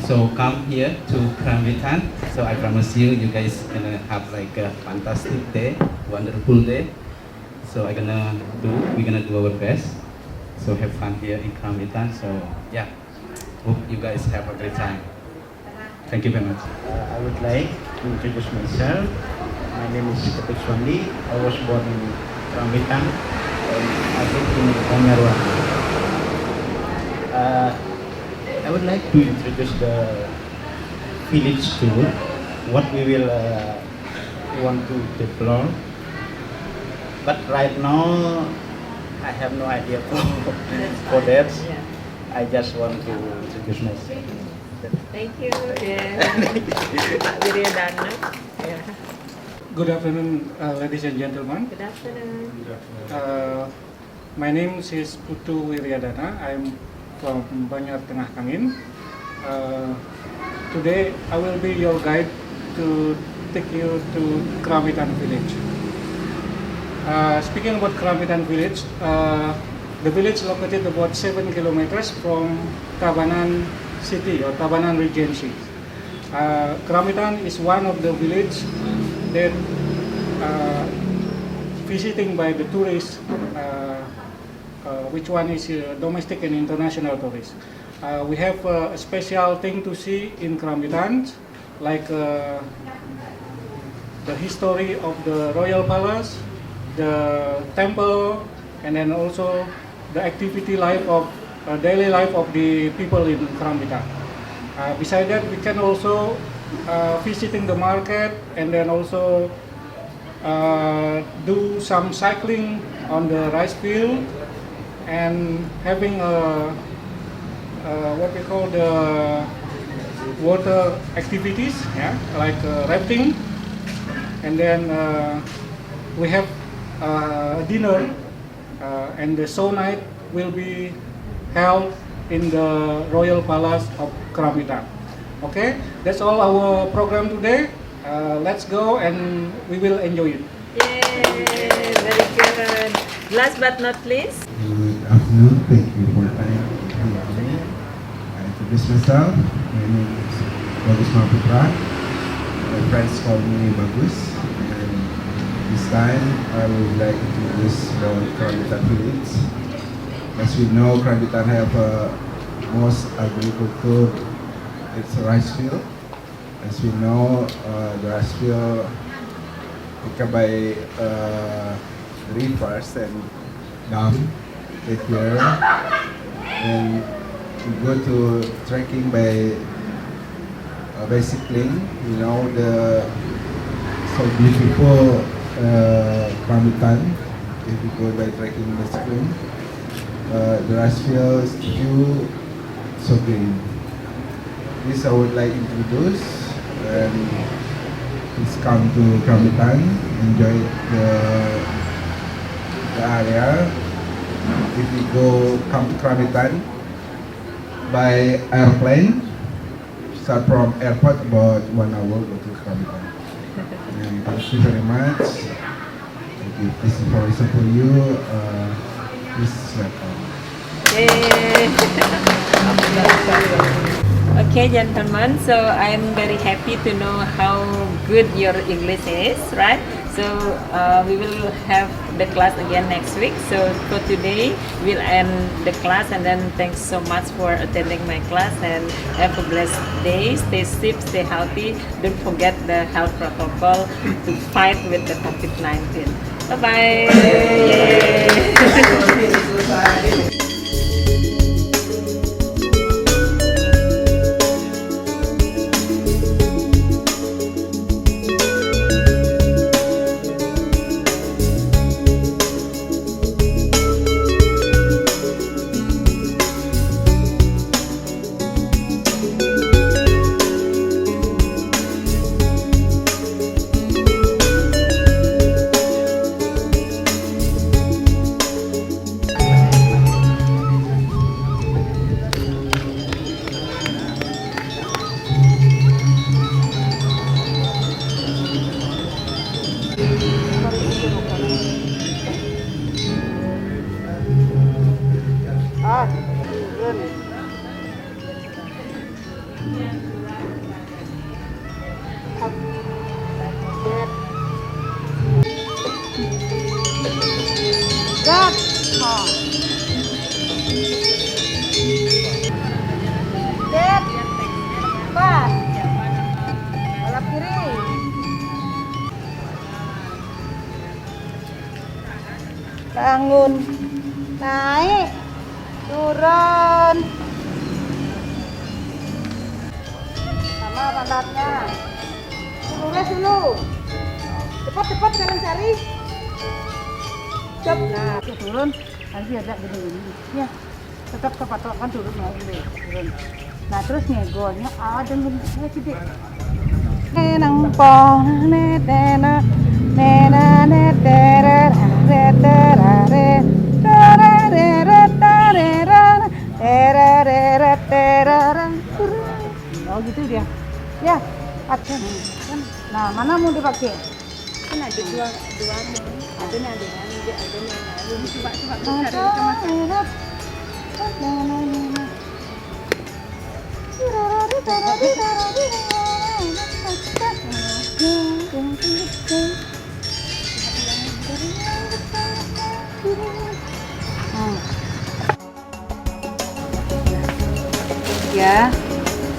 So come here to Kerambitan. So I promise you, you guys gonna have like a fantastic day, wonderful day. So we're gonna do our best. So have fun here in Kerambitan. So yeah, hope you guys have a great time. Thank you very much. I would like to introduce myself. My name is Ketuk Swandi. I was born in Rambitan and I live in Banyarwan. I would like to introduce the village tour, what we will want to develop. But right now, I have no idea for that. I just want to introduce myself. Thank you. Pak Wiryadana. Yeah. Good afternoon, ladies and gentlemen. Good afternoon. My name is Putu Wiryadana. I'm from Banyar Tengah Kangin. Today I will be your guide to take you to Kerambitan village. Speaking about Kerambitan village, the village located about 7 kilometers from Tabanan city or Tabanan Regency. Kerambitan is one of the village that visiting by the tourists, which one is domestic and international tourists. We have a special thing to see in Kerambitan, like the history of the royal palace, the temple, and then also the activity life of daily life of the people in Kerambitan. Besides that, we can also visiting the market and then also do some cycling on the rice field and having what we call the water activities, yeah, like rafting, and then we have dinner and the show night will be held in the Royal Palace of Kerambitan. Okay, that's all our program today. Let's go and we will enjoy it. Yay, very good. Last but not least. Good afternoon, thank you for having me. I introduce myself. My name is Bagus Maputra. My friends call me Bagus. And this time I would like to introduce the Kerambitan village. As we know, Kerambitan have most agriculture. It's a rice field. As we know, the rice field taken by rivers and dam here. And we go to trekking by cycling. You know the so beautiful Kerambitan. If we go by trekking by cycling, the rice fields view so green. This I would like to introduce, and please come to Kerambitan, enjoy the area. If you come to Kerambitan by airplane, start from airport about 1 hour go to Kerambitan. And thank you very much. Thank you. This information for you. Please welcome. Okay, gentlemen, so I'm very happy to know how good your English is, right? So we will have the class again next week. So for today, we'll end the class, and then thanks so much for attending my class, and have a blessed day. Stay safe, stay healthy. Don't forget the health protocol to fight with the COVID-19. Bye-bye. Yay. bangun, naik, turun. Sama pantatnya. Lurus dulu. Cepat kalian cari. Cep. Nah, turun. Nanti ada gini. Ya. Tetap kepatokan turun lagi. Turun. Nah, terus ngegolnya ada gini. Sedikit. Nang po netena nena netera retera oh gitu dia ya action. Nah mana mau dipakai kan ada dua ada ya,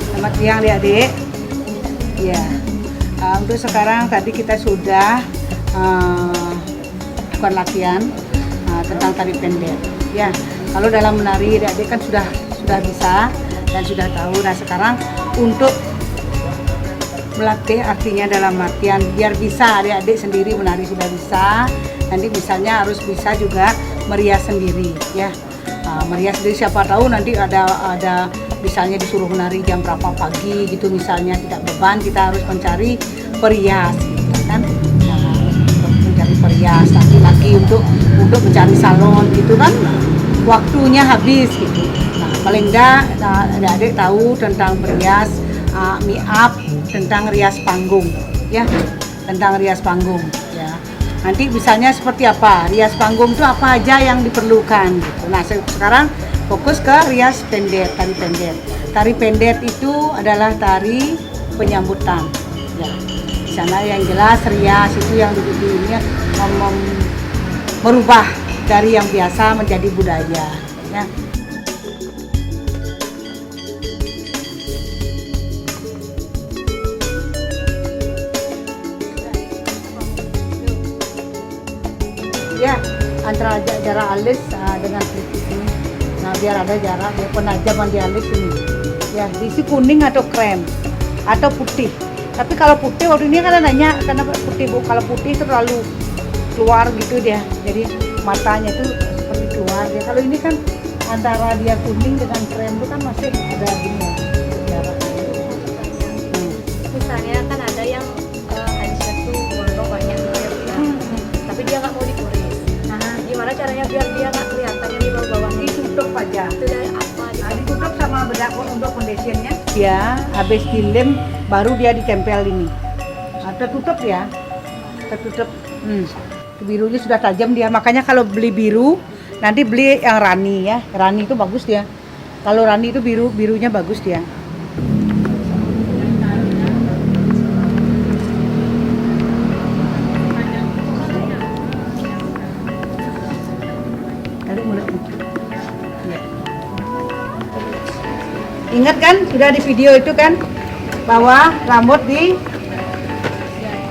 selamat siang adik-adik. Ya, untuk sekarang tadi kita sudah bukan latihan tentang tari pendek. Ya, kalau dalam menari adik-adik kan sudah bisa dan sudah tahu. Nah sekarang untuk melatih artinya dalam artian biar bisa adik-adik sendiri menari sudah bisa. Nanti misalnya harus bisa juga merias sendiri ya. Merias sendiri siapa tahu nanti ada misalnya disuruh menari jam berapa pagi gitu misalnya tidak beban kita harus mencari perias gitu kan. Untuk mencari perias lagi untuk mencari salon gitu kan waktunya habis gitu. Nah paling enggak adik-adik tahu tentang perias make-up, tentang rias panggung ya, tentang rias panggung ya. Nanti misalnya seperti apa rias panggung itu apa aja yang diperlukan gitu. Nah sekarang fokus ke rias pendet, tari pendet. Tari pendet itu adalah tari penyambutan ya. Di sana yang jelas rias itu yang ini merubah dari yang biasa menjadi budaya ya. Ya, antara jarak alis dengan pelipis ini. Nah, biar ada jarak ya penajaman di alis ini. Ya, diisi kuning atau krem atau putih. Tapi kalau putih waktu ini kan nanya kenapa putih Bu? Kalau putih terlalu keluar gitu dia. Jadi matanya itu seperti keluar dia. Kalau ini kan antara dia kuning dengan krem itu kan masih ada gini jarak. Misalnya kan ada yang alisnya tuh bolong banyak tapi dia nggak mau dikuris. Gimana caranya biar dia nggak kelihatan yang di bawah-bawah? Ditutup aja. Itu dari apa? Ditutup sama bedak untuk foundationnya. Ya, habis dilem baru dia ditempel ini. Tertutup ya, tertutup. Birunya sudah tajam dia. Makanya kalau beli biru nanti beli yang rani ya. Rani itu bagus dia. Kalau rani itu birunya bagus dia. Ingat kan sudah di video itu kan bahwa rambut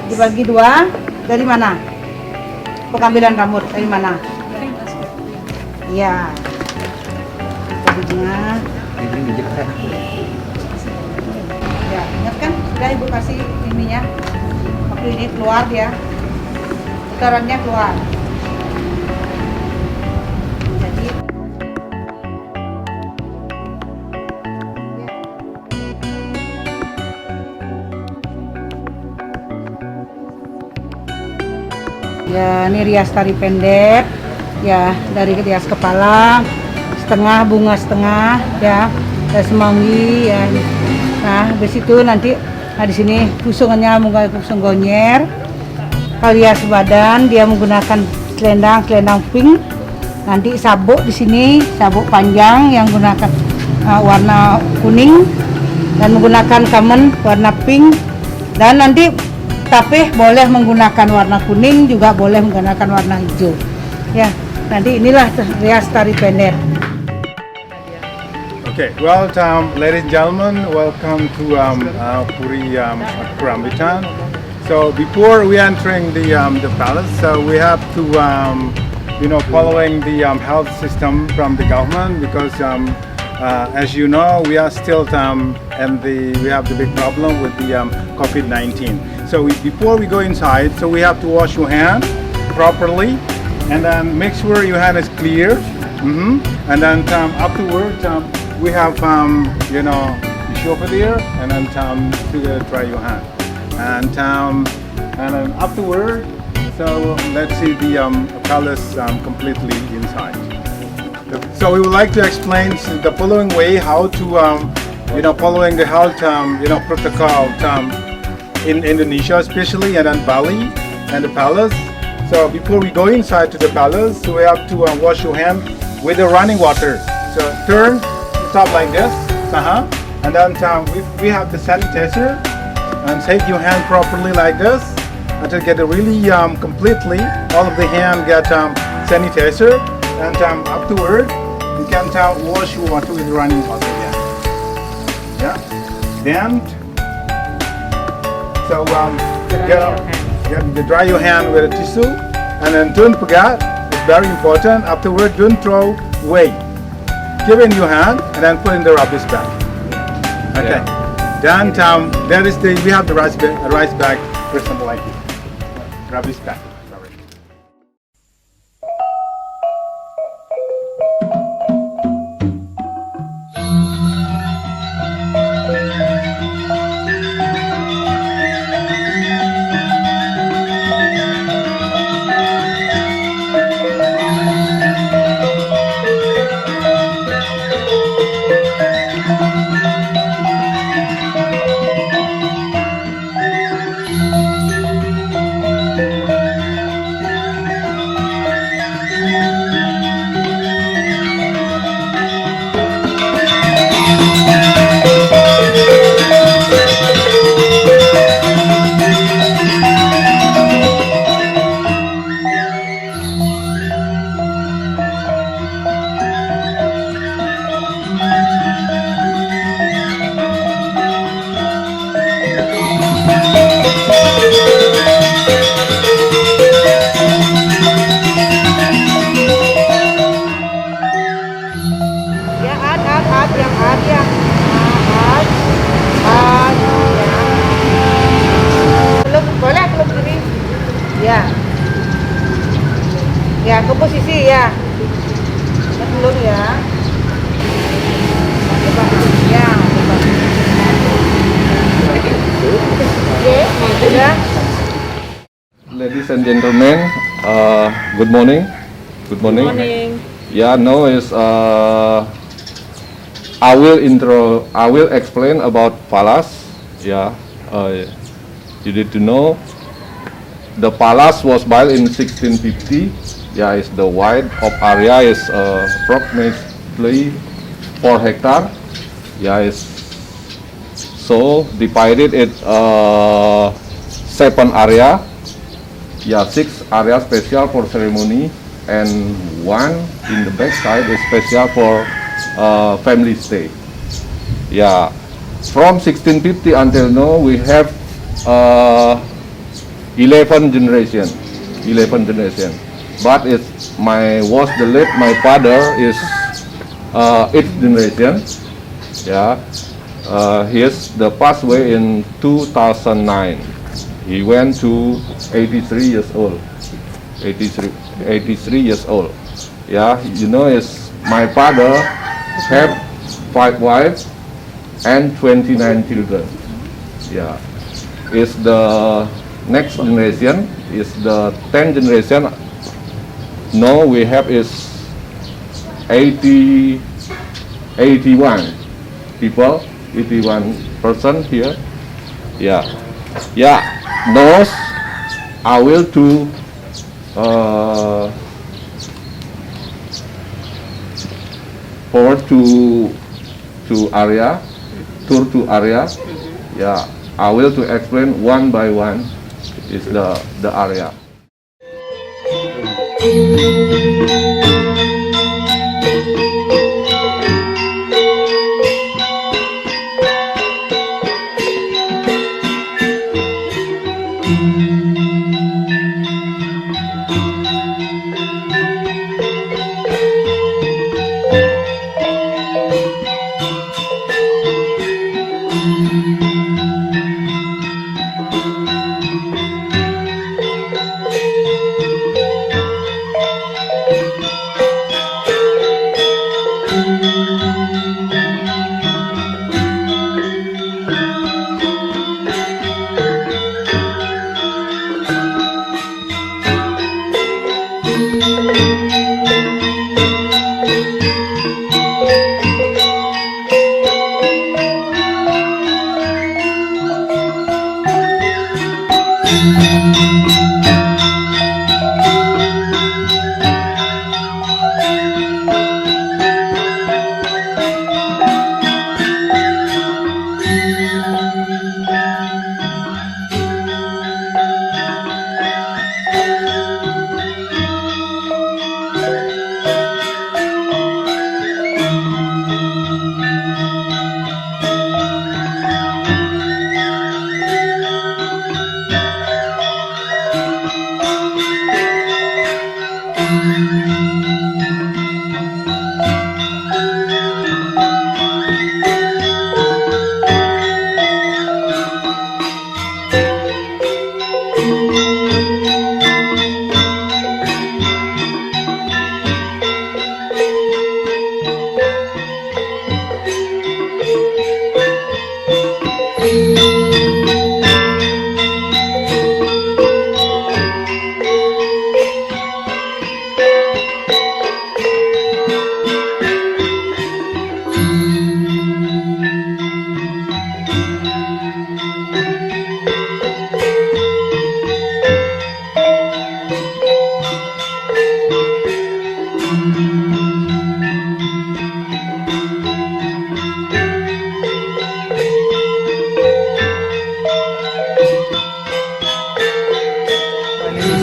dibagi dua. Dari mana pengambilan rambut dari mana? Iya tadinya ya ingat kan sudah ibu kasih ininya waktu ini keluar dia putarannya keluar. Ya, ini rias tari pendek ya, dari rias kepala setengah, bunga setengah ya, semanggi ya. Nah, habis itu nanti di sini pusungannya menggunakan pusung gonyer. Kalau rias badan dia menggunakan selendang pink. Nanti sabuk di sini, sabuk panjang yang menggunakan warna kuning dan menggunakan kamen warna pink. Dan nanti tapi boleh menggunakan warna kuning, juga boleh menggunakan warna hijau. Ya, nanti inilah rias tari pendek. Okay, well, ladies and gentlemen, welcome to Puri Kerambitan. So before we entering the palace, we have to following the health system from the government, because as you know, we are still we have the big problem with the COVID-19. So before we go inside, so we have to wash your hand properly, and then make sure your hand is clear. And then afterwards, we have tissue over there, and then to dry your hand. And then afterward, so let's see the palace completely inside. So we would like to explain the following way how to following the health protocol in Indonesia, especially, and then Bali and the palace. So before we go inside to the palace, so we have to wash your hand with the running water. So turn top like this, and then we have the sanitizer, and take your hand properly like this until get it really completely all of the hand get sanitizer, and afterward you can wash your water with running water again. Yeah. Then so dry your hand with a tissue, and then don't forget, it's very important, afterward don't throw away. Keep in your hand and then put in the rubbish bag. Okay. Then we have the rice bag for example like this. Rubbish bag. Sorry. Ya, ke posisi ya. Dulu ya. Ya, ya. Ladies and gentlemen, good morning. Good morning. Good morning. Yeah, now is I will explain about palace. Yeah, you need to know the palace was built in 1650. Yeah, is the wide of area is approximately 4 hectare. Yeah, is so divided it 7 area. Yeah, 6 area special for ceremony, and 1 in the back side is special for family stay. Yeah, from 1650 until now we have 11 generation. But it's my father is 8th generation. Yeah, he's the passed away in 2009. He went to 83 years old. 83 years old. Yeah, you know, is my father have 5 wives and 29 children. Yeah, is the next generation is the 10th generation. Now we have is 81 people, 81 person here. Yeah, yeah. Those I will to forward to area, tour to area. Yeah, I will to explain one by one is the area.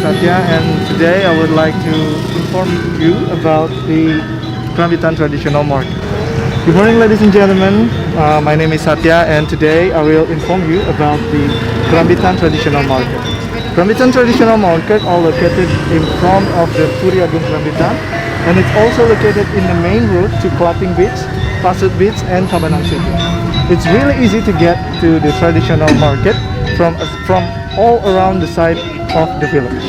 Satya, and today I would like to inform you about the Kerambitan Traditional Market. Good morning, ladies and gentlemen. My name is Satya, and today I will inform you about the Kerambitan Traditional Market. Kerambitan Traditional Market are located in front of the Puri Agung Kerambitan, and it's also located in the main route to Klating Beach, Pasut Beach, and Tabanan City. It's really easy to get to the traditional market from all around the side of the village.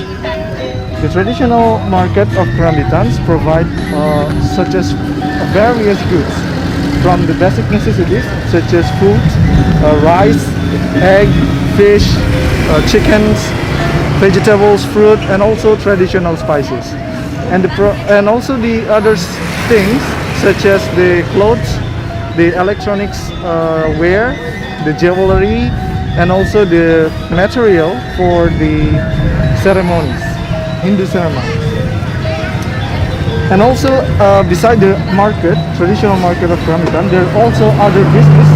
The traditional market of Kerambitans provide such as various goods from the basic necessities such as food, rice, egg, fish, chickens, vegetables, fruit, and also traditional spices. And also the other things such as the clothes, the electronics wear, the jewelry, and also the material for the ceremonies, Hindu ceremonies. And also beside the market, traditional market of Kerambitan, there are also other business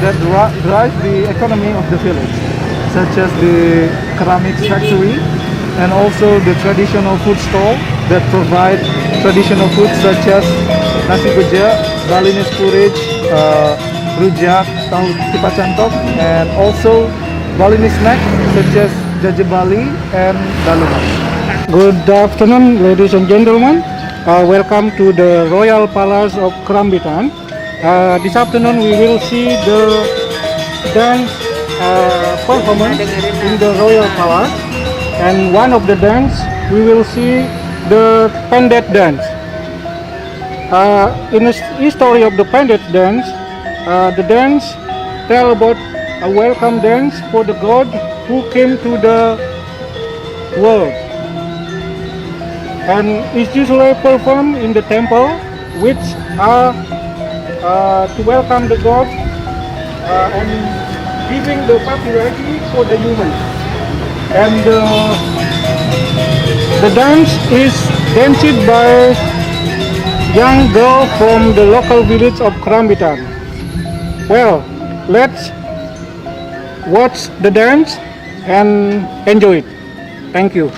that drive the economy of the village, such as the ceramics factory and also the traditional food stall that provide traditional foods such as nasi beja, Balinese porridge, rujak, tahu tipacantok, and also Balinese snack such as jaje Bali and daluman. Good afternoon, ladies and gentlemen. Welcome to the Royal Palace of Kerambitan. This afternoon we will see the dance performance in the Royal Palace, and one of the dance we will see the Pendet dance. In the history of the Pendet dance, the dance tell about a welcome dance for the god who came to the world, and it's usually performed in the temple, which are to welcome the god and giving the popularity for the humans. And the dance is danced by young girl from the local village of Kerambitan. Well, let's watch the dance and enjoy it. Thank you.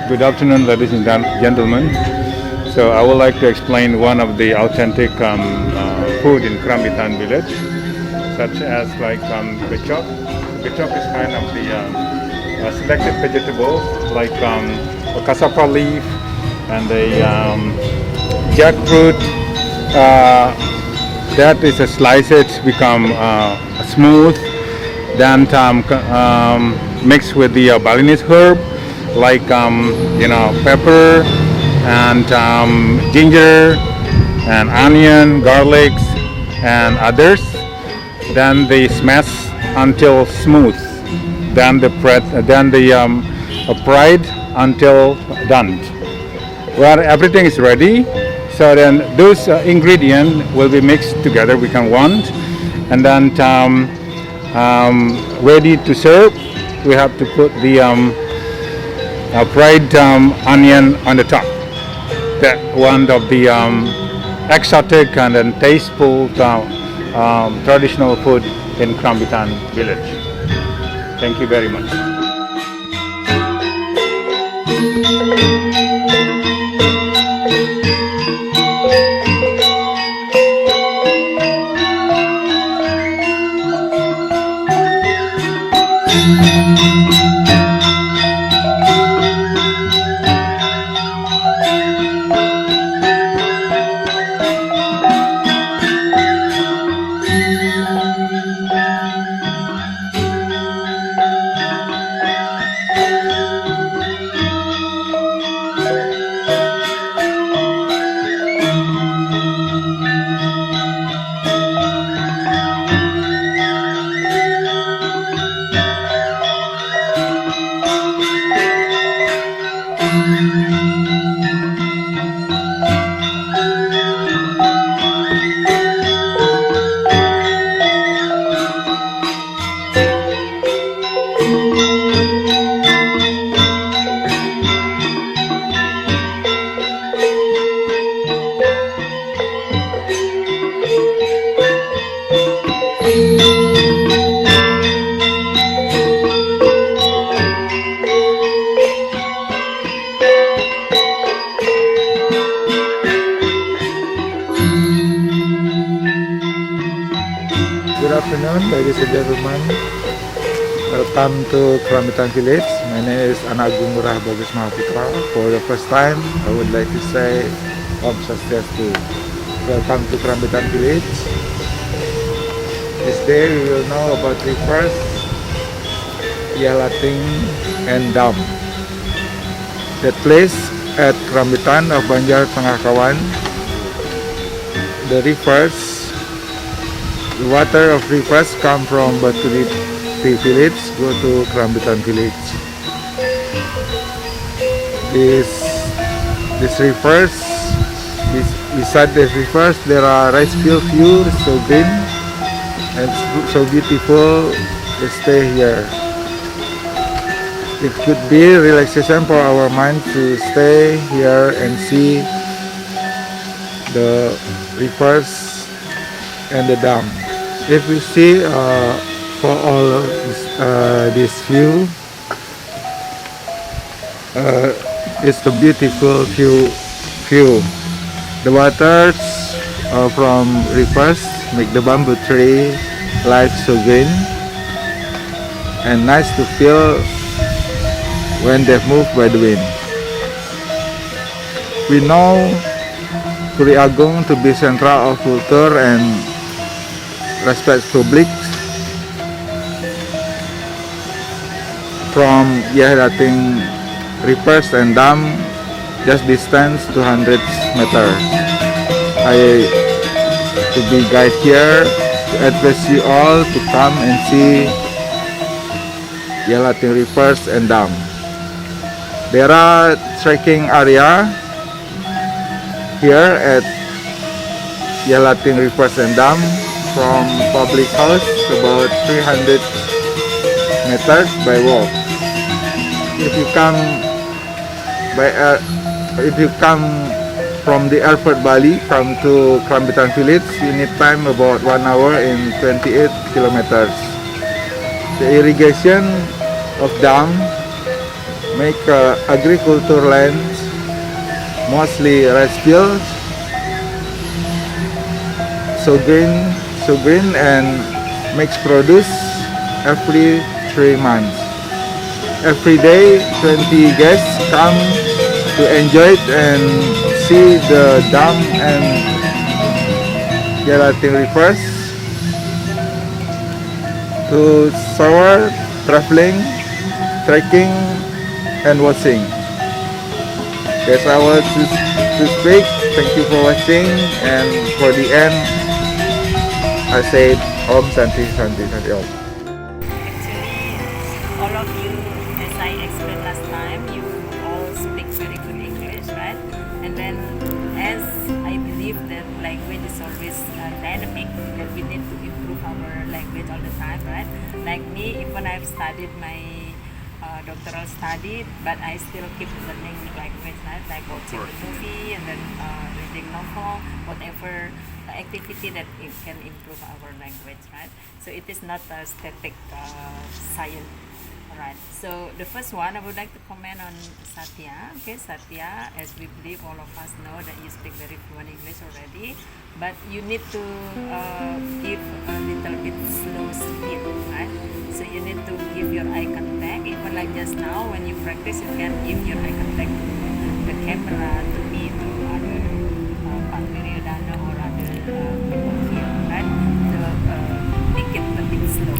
Good afternoon, ladies and gentlemen. So I would like to explain one of the authentic food in Krambitan village, such as like bechok. Bechok is kind of the selected vegetables like a cassava leaf and the jackfruit. That is sliced, it's become smooth. Then mixed with the Balinese herb like pepper and ginger and onion, garlics and others. Then they smash until smooth. Then fried until done. Well, everything is ready. So then those ingredients will be mixed together, become one, and then ready to serve. We have to put the fried onion on the top. That one of the exotic and then tasteful traditional food in Krambitan village. Thank you very much. Good afternoon, ladies and gentlemen. Welcome to Krambitan village. My name is Anak Agung Ngurah Bagus Mahaputra. For the first time, I would like to say Om Swastiastu. Welcome to Krambitan village. This day we will know about rivers, Yalating and Dam. That place at Krambitan of Banjar Tengah Kawan. The water of rivers come from Baturi village, go to Krambitan village. These rivers, beside the rivers, there are rice field view, so green and so beautiful to stay here. It could be relaxation for our mind to stay here and see the rivers and the dam. If you see for all of this view, it's a beautiful view. The waters from rivers make the bamboo tree life so green and nice to feel when they move by the wind. We know Puri Agung to be central of culture and respect public. From Yalating rivers and dam, just distance 200 meters. I to be guide here to advise you all to come and see Yalating rivers and dam. There are trekking area here at Yalating rivers and dam. From public house about 300 meters by walk. If you come from the airport Bali, come to Krambitan village, you need time about 1 hour and 28 kilometers. The irrigation of dam make agriculture lands, mostly rice fields, so green and makes produce every 3 months. Every day 20 guests come to enjoy it and see the dam and Gelatin rivers, to shower, traveling, trekking, and watching. That's all to speak. Thank you for watching, and for the end, I said Om Santi Santi Santi Om. Actually, all of you, as I explained last time, you all speak very good English, right? And then, as I believe that language is always dynamic, that we need to improve our language all the time, right? Like me, even I've studied my doctoral study, but I still keep learning language, right? Like watching the movie and then reading novel, whatever activity that it can improve our language, right? So it is not a static science. Alright, so the first one I would like to comment on Satya. Okay, Satya, as we believe all of us know that you speak very fluent English already, but you need to give a little bit slow speed, right? So you need to give your eye contact, even like just now when you practice, you can give your eye contact to the camera, to me, to other Pak Wiryodana or other people here, right? So make it a bit slow,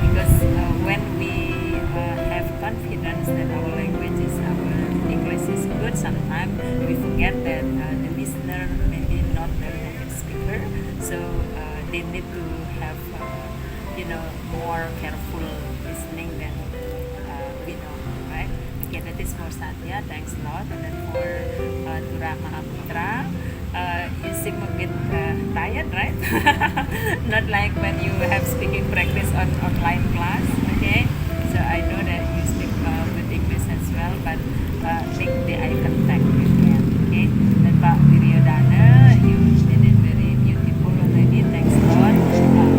because when we have confidence that our language is, our English is good, sometimes we forget that the listener maybe not the native speaker, so they need to have more careful listening than we know, right? Okay, that is for Satya, thanks a lot. And then for Tura Mahaputra, you seem a bit tired, right? Not like when you have speaking practice on online class, okay? So I know that you speak good English as well, but make the eye contact with them, okay? Then Pak Wiryodana, you did it very beautiful already, thanks a lot.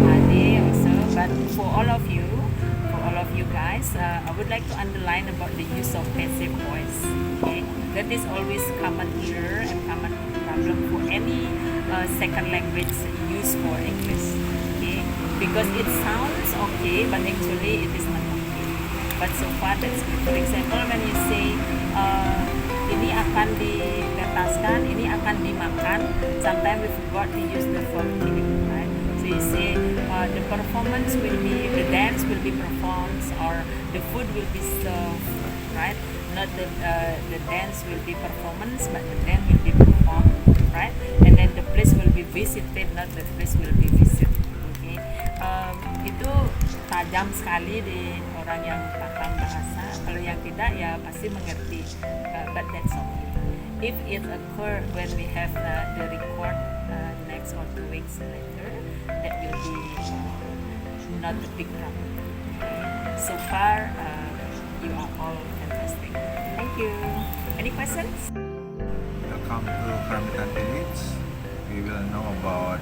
Adi also, but for all of you guys, I would like to underline about the use of passive voice, okay? That is always common error and common problem for any second language used for English, okay? Because it sounds okay, but actually it is not okay. But so far that's good. For example, when you say ini akan dipentaskan, ini akan dimakan, sometimes we forgot to use the verb killing, right? So you say the performance will be, the dance will be performed, or the food will be served, right? Not the dance will be performance, but the dance will be performed, right? And then the place will be visited, not the place will be visited. Okay? Itu tajam sekali di orang yang paham bahasa. Kalau yang tidak, ya pasti mengerti. But that's okay. If it occur when we have the record next or 2 weeks later, that will be not a big problem. Okay? So far, you are all fantastic. Thank you. Any questions? Welcome to Krambitan Village. We will know about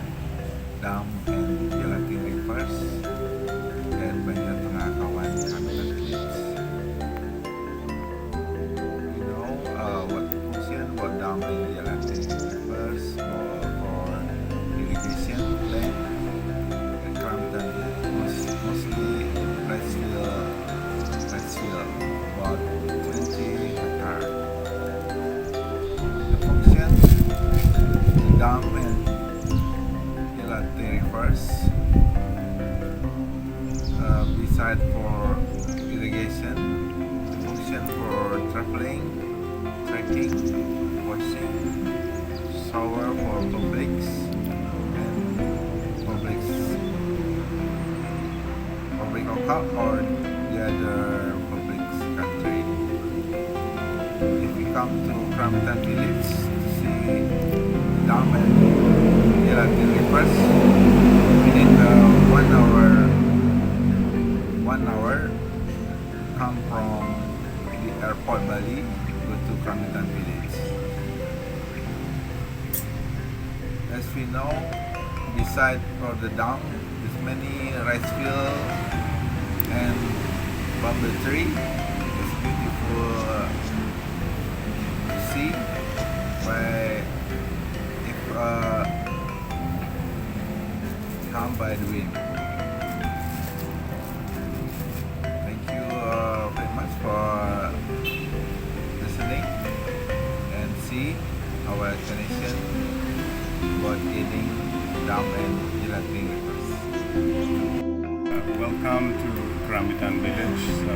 dam and Gelatin rivers and Banjar Tengah Kawan Krambitan Village. You know what function about dam and Gelatin rivers for irrigation land in Krambitan Village, mostly rice field, about 20 hectares. The function, the dam and Gelatin rivers, beside for irrigation, the function for traveling, trekking, washing, shower for publics and public house or the other public country. If we come to Krambitan Village to see dam and Gelatin rivers, we need 1 hour come from the airport Bali, go to Krambitan Village. As we know, beside for the dam, there's many rice field and bamboo tree. It's beautiful. beautiful sea where if calm by the wind. Thank you very much for listening and see our explanation about eating dam and gelatin rivers. Welcome to Kerambitan Village. So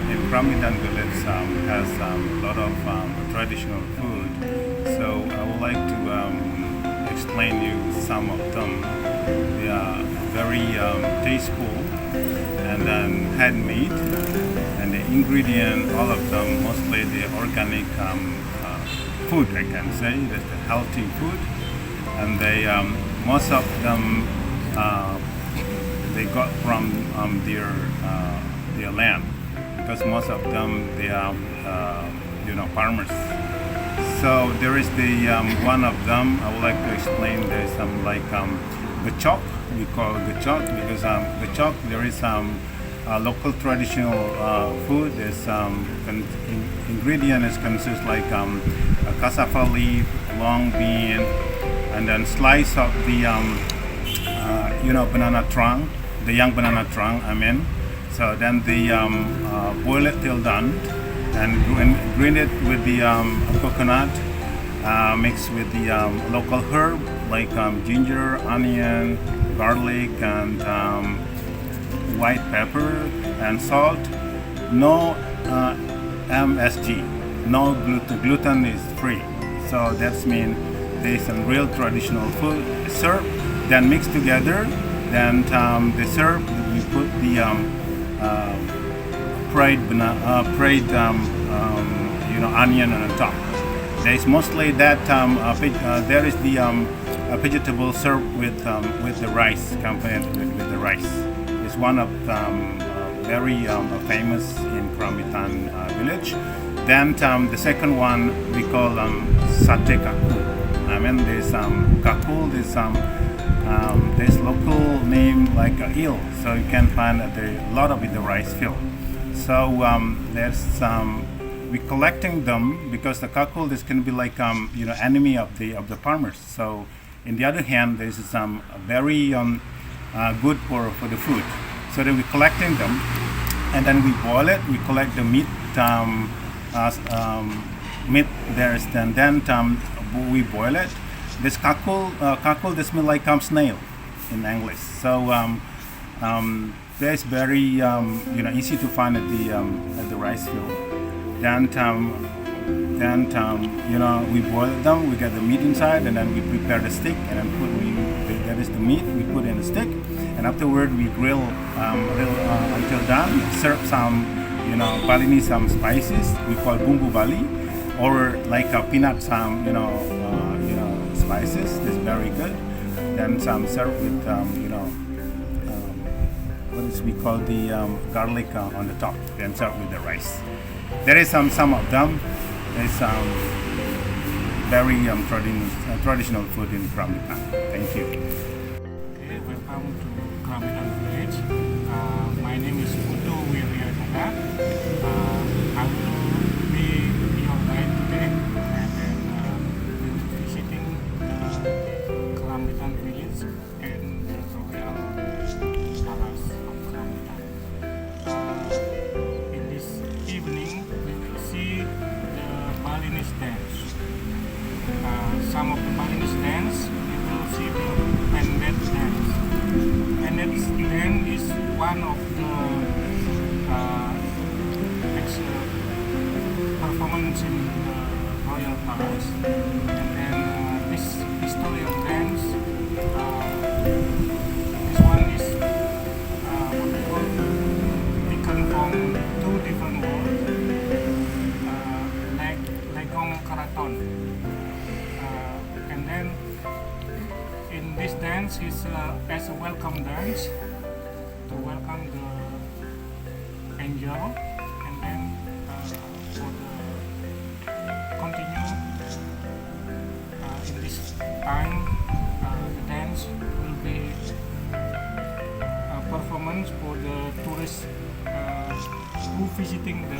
in Kerambitan Village has a lot of traditional food. So I would like to explain you some of them. They are very tasteful and then handmade, and the ingredient, all of them, mostly the organic food, I can say, that's the healthy food, and they most of them they got from their land, because most of them they are farmers. So there is the one of them I would like to explain. There's some like gechok. We call it gechok because gechok, there is some local traditional food. There's ingredient is consists like a cassava leaf, long bean, and then slice of the banana trunk, the young banana trunk. So then the boil it till done, and grind it with the coconut, mixed with the local herb like ginger, onion, garlic, and white pepper and salt. No MSG, no gluten. Gluten is free. So that's mean there's some real traditional food served, then mixed together. Then the serve, we put the onion on the top. There is mostly that there is the vegetable served with the rice, accompanied with the rice. It's one of very famous in Kerambitan Village. Then the second one we call sate kakul. There's kakul. There's local name like eel, so you can find a lot of the rice field. So there's we collecting them because the kakul is going to be like enemy of the farmers. So in the other hand, there's some very good for the food. So then we collecting them, and then we boil it. We collect the meat. Meat there's then we boil it. This kakul this means like snail in English. So there's very easy to find at the rice field. Then we boil them. We get the meat inside, and then we prepare the stick, and then that is the meat. We put in the stick, and afterward we grill until done. Serve some Balinese some spices. We call bumbu Bali, or like peanut spices. That's very good. Then some served with we call the garlic on the top. Then served with the rice. There is some of them. There's some very traditional food in Kerambitan. Thank you. Okay, welcome to Kerambitan Village. My name is Putu Wiryadana. I will be your guide today, and then visiting Kerambitan Village and the Royal Palace of Kerambitan. In this evening, we will see the Balinese dance. Some of the Balinese dance, we will see the Pendet dance. Pendet dance is one of the performance in the Royal Palace. And then this historical dance, this one is taken from two different worlds, Legong Keraton. And then in this dance is as a welcome dance to welcome the angel, and then for the continue in this time the dance will be a performance for the tourist who visiting the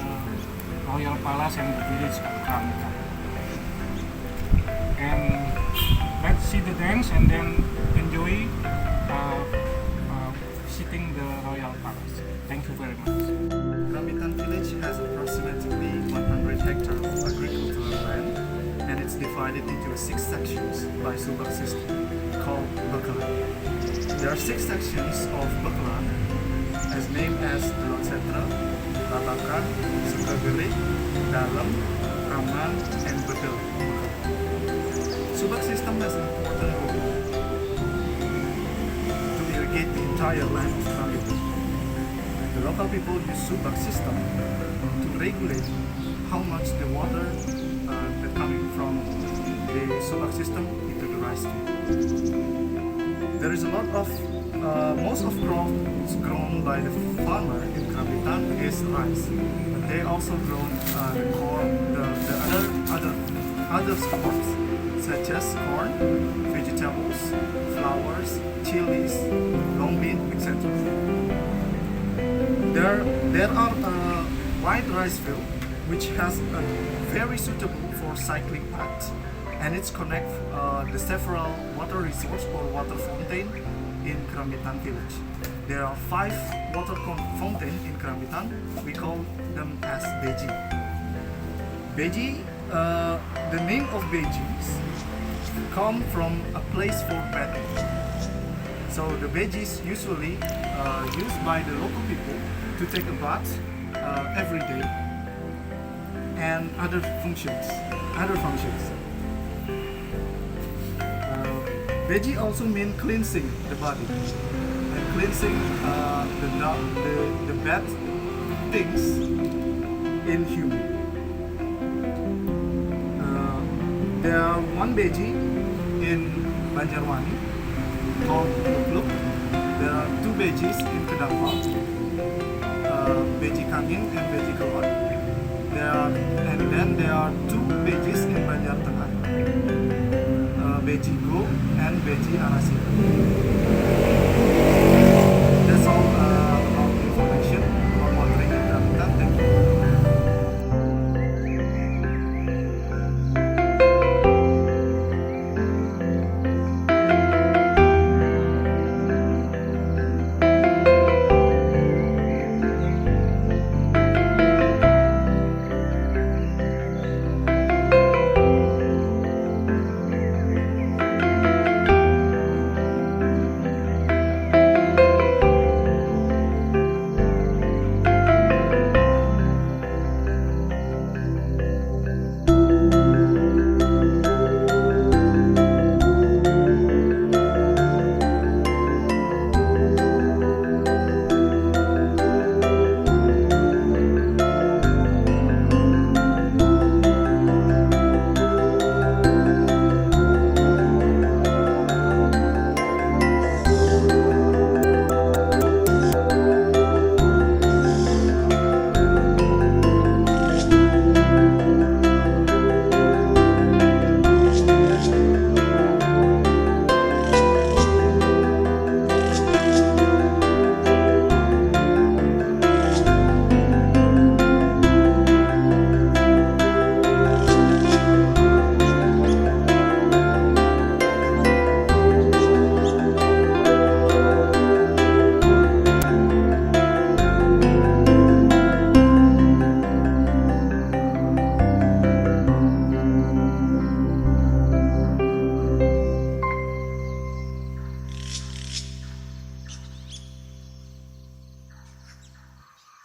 Royal Palace and the village of Kramita. And let's see the dance and then enjoy visiting the Royal Palace. Thank you very much. Krampitan village has approximately 100 hectares of agricultural land, and it's divided into 6 sections by subak system called Bekalan. There are 6 sections of Bekalan as named as Delon Setra, Latakan, Sukagere, Dalam, Raman, and Bedel. Subak system has an important role to irrigate the entire land of Krampitan. The local people use subak system to regulate how much the water that coming from the subak system into the rice field. There is a lot of most of crops grown by the farmer in Krampitan is rice. But they also grow the corn, the other crops such as corn, vegetables, flowers, chilies, long bean, etc. There are a wide rice field which has a very suitable for cycling paths, and it's connect the several water resource or water fountain in Krampitan village. There are 5 water fountain in Krampitan. We call them as beji. Beji, the name of bejis come from a place for bathing. So the bejis usually used by the local people to take a bath every day, and other functions. Beji also mean cleansing the body and cleansing the bad things in human. There are 1 beji in Banjarwani called Lukluk. There are 2 bejis in Kedapal, Beji Kangin and Beji Kelot. And then there are 2 bejis in Banjar Tengah, Beji Go and Beji Arasi.